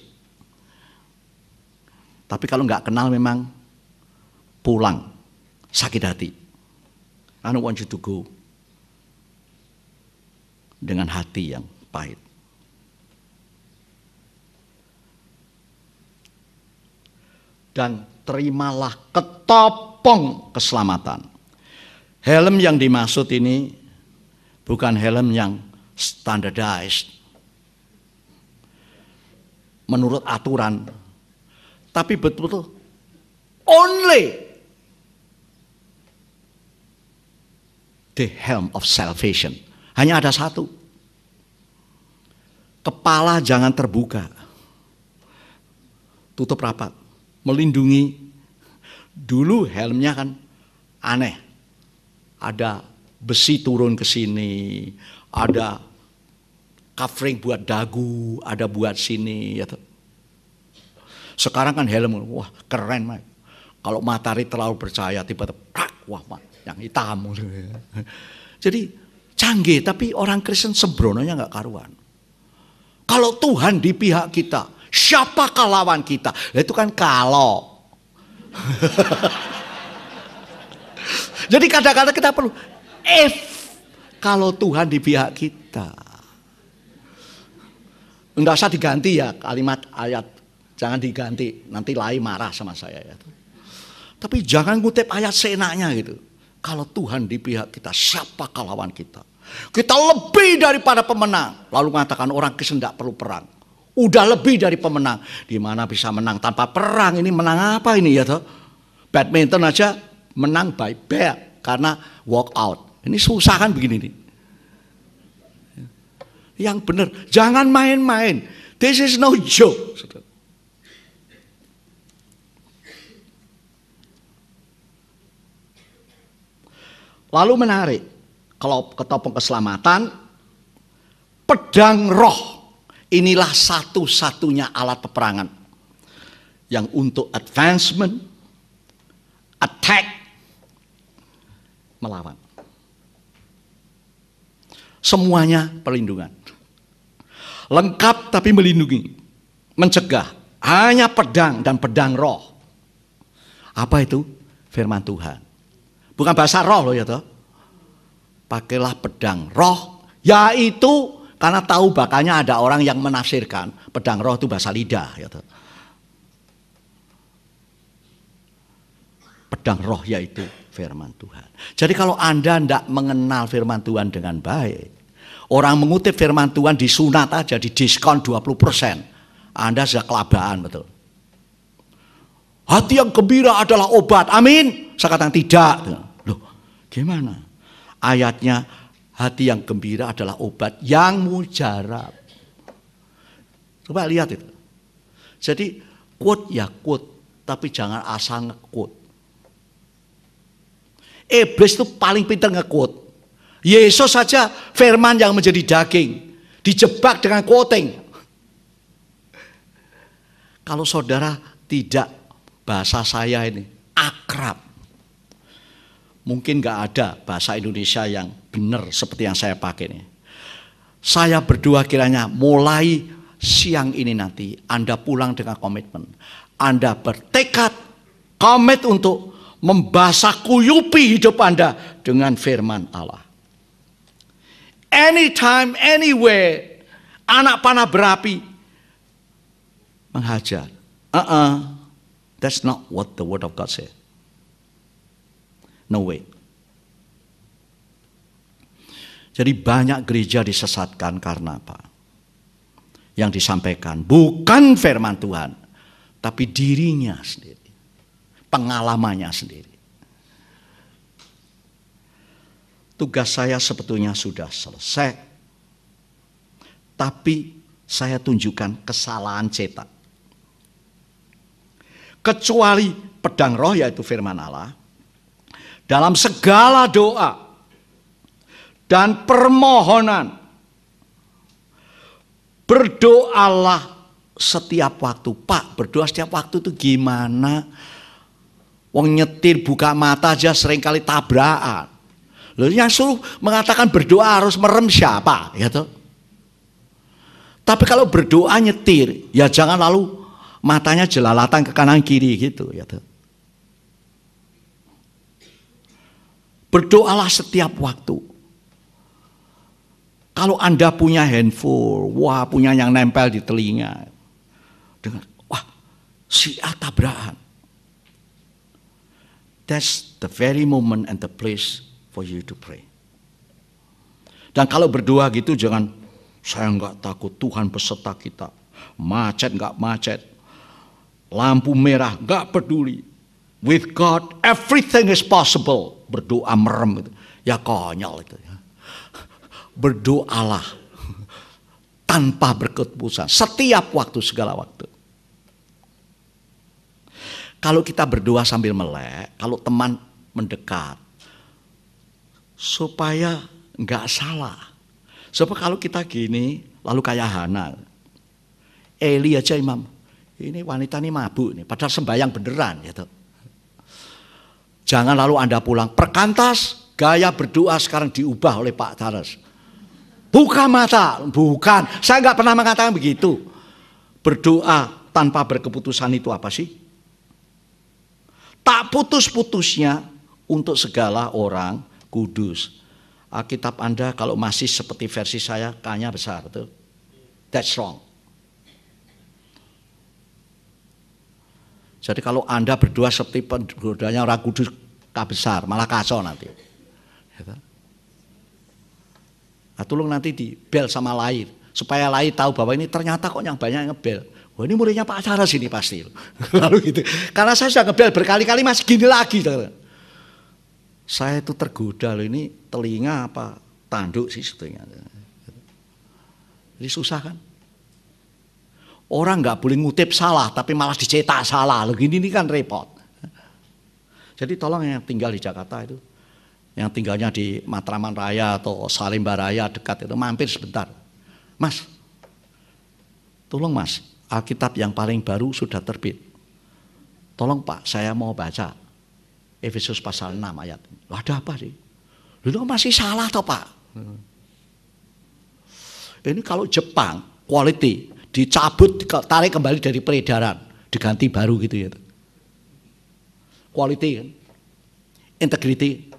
Tapi kalau nggak kenal memang pulang sakit hati. I don't want you to go dengan hati yang pahit. Dan terimalah ketopong keselamatan. Helm yang dimaksud ini bukan helm yang standardized menurut aturan, tapi betul-betul only the helm of salvation. Hanya ada satu. Kepala jangan terbuka. Tutup rapat. Melindungi. Dulu helmnya kan aneh. Ada besi turun ke sini, ada covering buat dagu, ada buat sini. Ya. Sekarang kan helm, wah keren, Mike. Kalau matahari terlalu percaya, tiba-tiba, wah yang hitam. Jadi canggih, tapi orang Kristen sembrononya nggak karuan. Kalau Tuhan di pihak kita, siapakah lawan kita? Itu kan kalau. Jadi kadang-kadang kita perlu if kalau Tuhan di pihak kita. Enggak usah diganti ya kalimat ayat. Jangan diganti, nanti Lai marah sama saya ya. Tapi jangan ngutip ayat seenaknya gitu. Kalau Tuhan di pihak kita, siapakah lawan kita? Kita lebih daripada pemenang. Lalu mengatakan orang Kristen tidak perlu perang. Udah lebih dari pemenang. Di mana bisa menang tanpa perang? Ini menang apa ini ya toh? Badminton aja menang by bet karena walk out. Ini susah kan begini nih. Yang benar, jangan main-main. This is no joke. Lalu menarik, kalau ketopong keselamatan, pedang roh. Inilah satu-satunya alat peperangan yang untuk advancement, attack, melawan. Semuanya perlindungan. Lengkap tapi melindungi, mencegah. Hanya pedang dan pedang roh. Apa itu? Firman Tuhan. Bukan bahasa roh loh ya toh. Pakailah pedang roh, yaitu karena tahu bakanya ada orang yang menafsirkan pedang roh itu bahasa lidah ya toh. Pedang roh yaitu firman Tuhan. Jadi kalau Anda tidak mengenal firman Tuhan dengan baik, orang mengutip firman Tuhan disunat aja, di diskon 20%. Anda sudah kelabaan betul. Hati yang gembira adalah obat. Amin. Saya katakan tidak. Loh, gimana? Ayatnya hati yang gembira adalah obat yang mujarab. Coba lihat itu. Jadi quote ya quote, tapi jangan asal nge-quote. Iblis itu paling pintar nge-quote. Yesus saja firman yang menjadi daging, dijebak dengan quoting. Kalau saudara tidak, bahasa saya ini akrab, Mungkin nggak ada bahasa Indonesia yang benar seperti yang saya pakai ini. Saya berdoa kiranya mulai siang ini nanti Anda pulang dengan komitmen. Anda bertekad, komit untuk membasah kuyupi hidup Anda dengan firman Allah. Anytime, anywhere, anak panah berapi menghajar. That's not what the word of God said. No way. Jadi banyak gereja disesatkan karena apa? Yang disampaikan bukan firman Tuhan, tapi dirinya sendiri, pengalamannya sendiri. Tugas saya sebetulnya sudah selesai, tapi saya tunjukkan kesalahan cetak. Kecuali pedang roh yaitu firman Allah, dalam segala doa dan permohonan berdoalah setiap waktu. Pak, berdoa setiap waktu itu gimana? Wong nyetir buka mata aja seringkali tabrakan. Loh, yang suruh mengatakan berdoa harus merem siapa? Gitu. Tapi kalau berdoa nyetir, ya jangan lalu matanya jelalatan ke kanan kiri gitu. Gitu. Berdoalah setiap waktu. Kalau Anda punya handphone, wah punya yang nempel di telinga. Dengar, wah si A tabrakan. That's the very moment and the place for you to pray. Dan kalau berdoa gitu jangan, saya enggak takut, Tuhan beserta kita. Macet enggak macet. Lampu merah enggak peduli. With God everything is possible. Berdoa merem itu. Ya konyol itu. Berdoalah tanpa berkeputusan setiap waktu, segala waktu. Kalau kita berdoa sambil melek, kalau teman mendekat, supaya nggak salah. Sebab kalau kita gini, lalu kayak Hana, Eli aja imam, ini wanita ini mabuk nih, padahal sembahyang beneran gitu. Jangan lalu Anda pulang perkantas, gaya berdoa sekarang diubah oleh Pak Taras. Buka mata, bukan. Saya nggak pernah mengatakan begitu. Berdoa tanpa berkeputusan itu apa sih? Tak putus-putusnya untuk segala orang kudus. Alkitab Anda kalau masih seperti versi saya, K-nya besar, betul? That's wrong. Jadi kalau Anda berdoa seperti berdoanya orang kudus, K besar, malah kacau nanti. Nah, tolong nanti di bel sama Lahir supaya Lahir tahu bahwa ini ternyata kok yang banyak ngebel. Wah, ini muridnya Pak Acara sini pasti. Lalu gitu. Karena saya sudah ngebel berkali-kali masih gini lagi. Saya itu tergoda loh, ini telinga apa tanduk sih sebetulnya. Jadi susah kan? Orang nggak boleh ngutip salah tapi malah dicetak salah. Loh, gini ini kan repot. Jadi tolong yang tinggal di Jakarta itu, yang tinggalnya di Matraman Raya atau Salimba Raya dekat itu, mampir sebentar. Mas, tolong Mas, Alkitab yang paling baru sudah terbit. Tolong Pak, saya mau baca Efesus pasal 6 ayat. Ada apa sih? Lu masih salah toh Pak? Ini kalau Jepang, quality, dicabut, tarik kembali dari peredaran, diganti baru gitu ya. Quality kan? Integrity.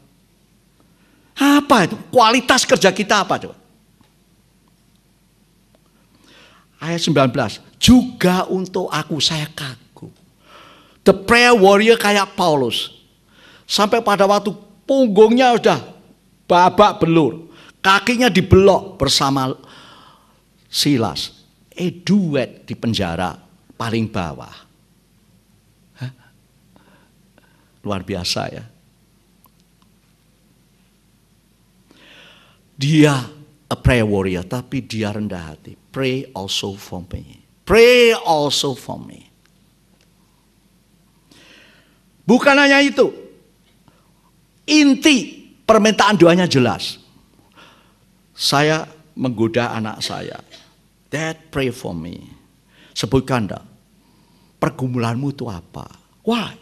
Apa itu? Kualitas kerja kita apa coba? Ayat 19. Juga untuk aku saya kagum. The prayer warrior kayak Paulus. Sampai pada waktu punggungnya udah babak belur. Kakinya dibelok bersama Silas. Duet di penjara paling bawah. Hah? Luar biasa ya. Dia a prayer warrior, tapi dia rendah hati. Pray also for me. Pray also for me. Bukan hanya itu. Inti permintaan doanya jelas. Saya menggoda anak saya. Dad, pray for me. Sebutkan dah. Pergumulanmu itu apa? Why?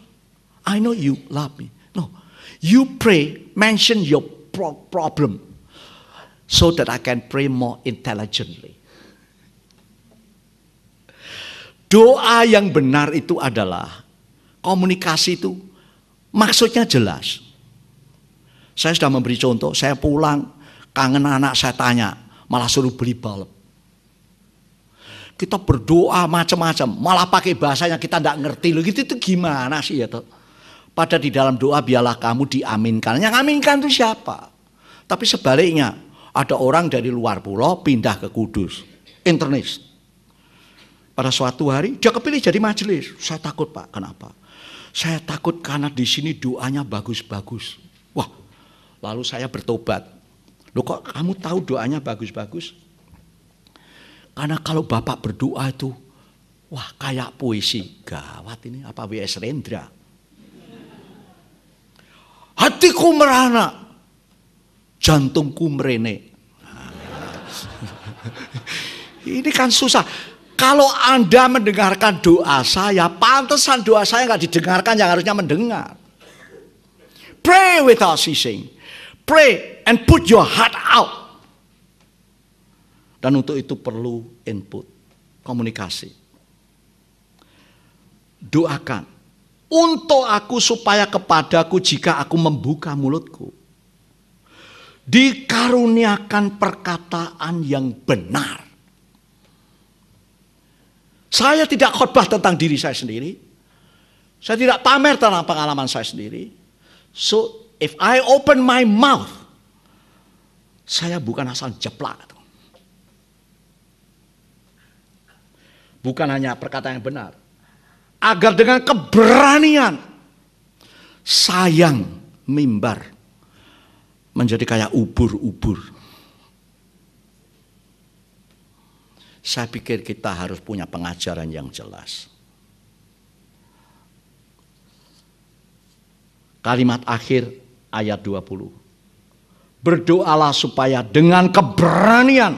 I know you love me. No, You pray, mention your problem, so that I can pray more intelligently. Doa yang benar itu adalah komunikasi itu maksudnya jelas. Saya sudah memberi contoh, saya pulang kangen anak, saya tanya, malah suruh beli balep. Kita berdoa macam-macam, malah pakai bahasanya kita tidak ngerti loh. Gitu itu gimana sih ya toh? Pada di dalam doa biarlah kamu diaminkan. Yang aminkan itu siapa? Tapi sebaliknya, ada orang dari luar pulau pindah ke Kudus, internis. Pada suatu hari dia kepilih jadi majelis. Saya takut Pak, kenapa? Saya takut karena di sini doanya bagus-bagus. Wah, lalu saya bertobat. Loh kok kamu tahu doanya bagus-bagus? Karena kalau Bapak berdoa itu, wah kayak puisi. Gawat ini, apa W.S. Rendra? Hatiku merana, jantungku merene. Ini kan susah. Kalau Anda mendengarkan doa saya, pantesan doa saya nggak didengarkan, yang harusnya mendengar. Pray without ceasing. Pray and put your heart out. Dan untuk itu perlu input, komunikasi. Doakan untuk aku supaya kepadaku jika aku membuka mulutku, dikaruniakan perkataan yang benar. Saya tidak khotbah tentang diri saya sendiri. Saya tidak pamer tentang pengalaman saya sendiri. So if I open my mouth, saya bukan asal jeplak. Bukan hanya perkataan yang benar. Agar dengan keberanian sayang mimbar menjadi kayak ubur-ubur. Saya pikir kita harus punya pengajaran yang jelas. Kalimat akhir ayat 20. Berdoalah supaya dengan keberanian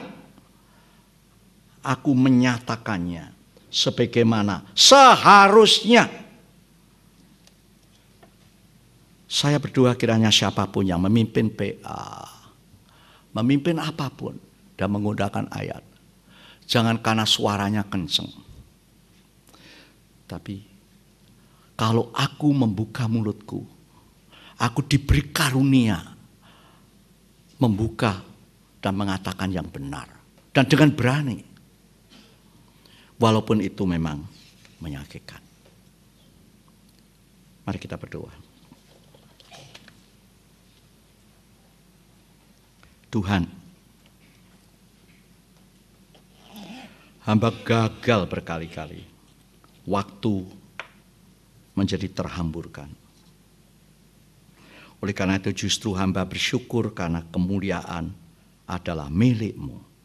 aku menyatakannya sebagaimana seharusnya. Saya berdoa kiranya siapapun yang memimpin PA, memimpin apapun dan menggunakan ayat, jangan karena suaranya kenceng. Tapi kalau aku membuka mulutku, aku diberi karunia membuka dan mengatakan yang benar. Dan dengan berani. Walaupun itu memang menyakitkan. Mari kita berdoa. Tuhan, hamba gagal berkali-kali. Waktu menjadi terhamburkan. Oleh karena itu justru hamba bersyukur karena kemuliaan adalah milik-Mu.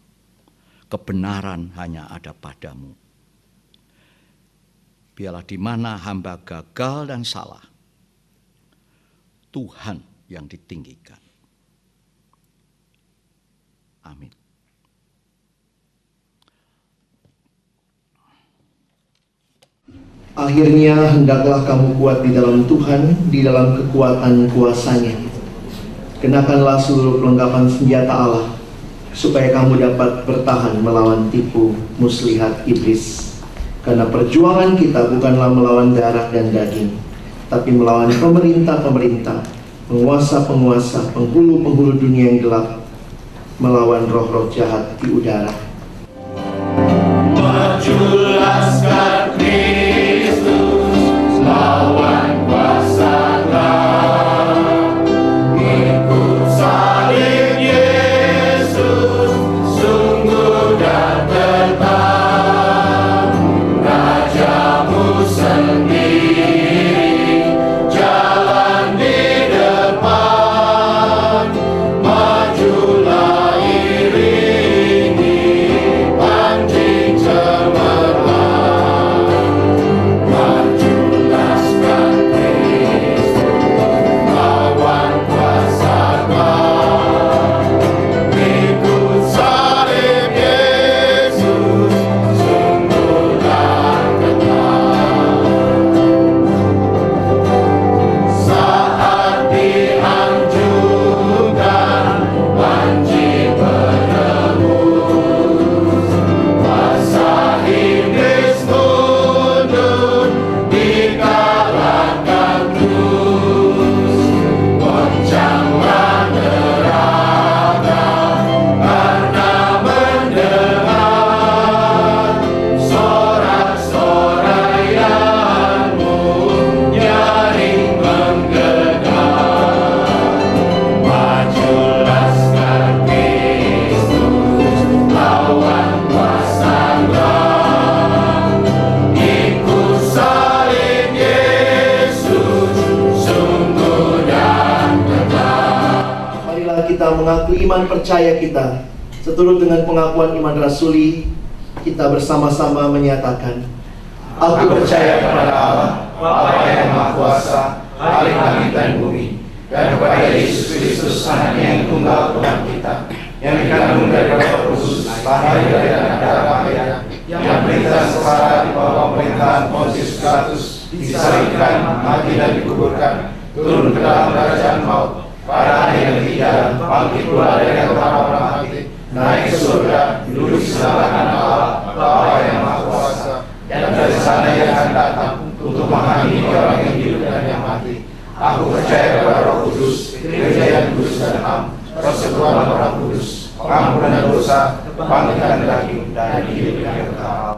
Kebenaran hanya ada padamu. Biarlah di mana hamba gagal dan salah, Tuhan yang ditinggikan. Amin. Akhirnya hendaklah kamu kuat di dalam Tuhan, di dalam kekuatan kuasa-Nya. Kenakanlah seluruh perlengkapan senjata Allah, supaya kamu dapat bertahan melawan tipu muslihat iblis. Karena perjuangan kita bukanlah melawan darah dan daging, tapi melawan pemerintah-pemerintah, penguasa-penguasa, penghulu-penghulu dunia yang gelap, melawan roh-roh jahat di udara. Majulah sekarang Kristus, lawan kuasa gelap. Ikut salib Yesus, sungguh dan tetap. Rajamu sendiri, jalan di depan. Majulah iringi panjing cemerlang. kita mengaku iman percaya kita, seturut dengan pengakuan iman rasuli, kita bersama-sama menyatakan, Aku percaya kepada Allah, Bapa yang Maha Kuasa, Khalik langit dan bumi, dan kepada Yesus Kristus, Anaknya yang tunggal Tuhan kita, yang dikandung dari Roh Kudus, lahir dari anak darah Maria, yang berita setara di bawah pemerintahan Pontius Pilatus, disalibkan, mati dan dikuburkan, turun ke dalam kerajaan maut, pada hari yang ketiga bangkit pula dari antara orang mati, naik ke surga, duduk di sebelah kanan Allah, Bapa yang Maha Kuasa, dan dari sana Ia akan datang untuk menghakimi orang yang hidup dan yang mati. Aku percaya kepada Roh Kudus, Gereja yang kudus dan am, persekutuan orang kudus, pengampunan dosa, kebangkitan daging, dan hidup yang kekal.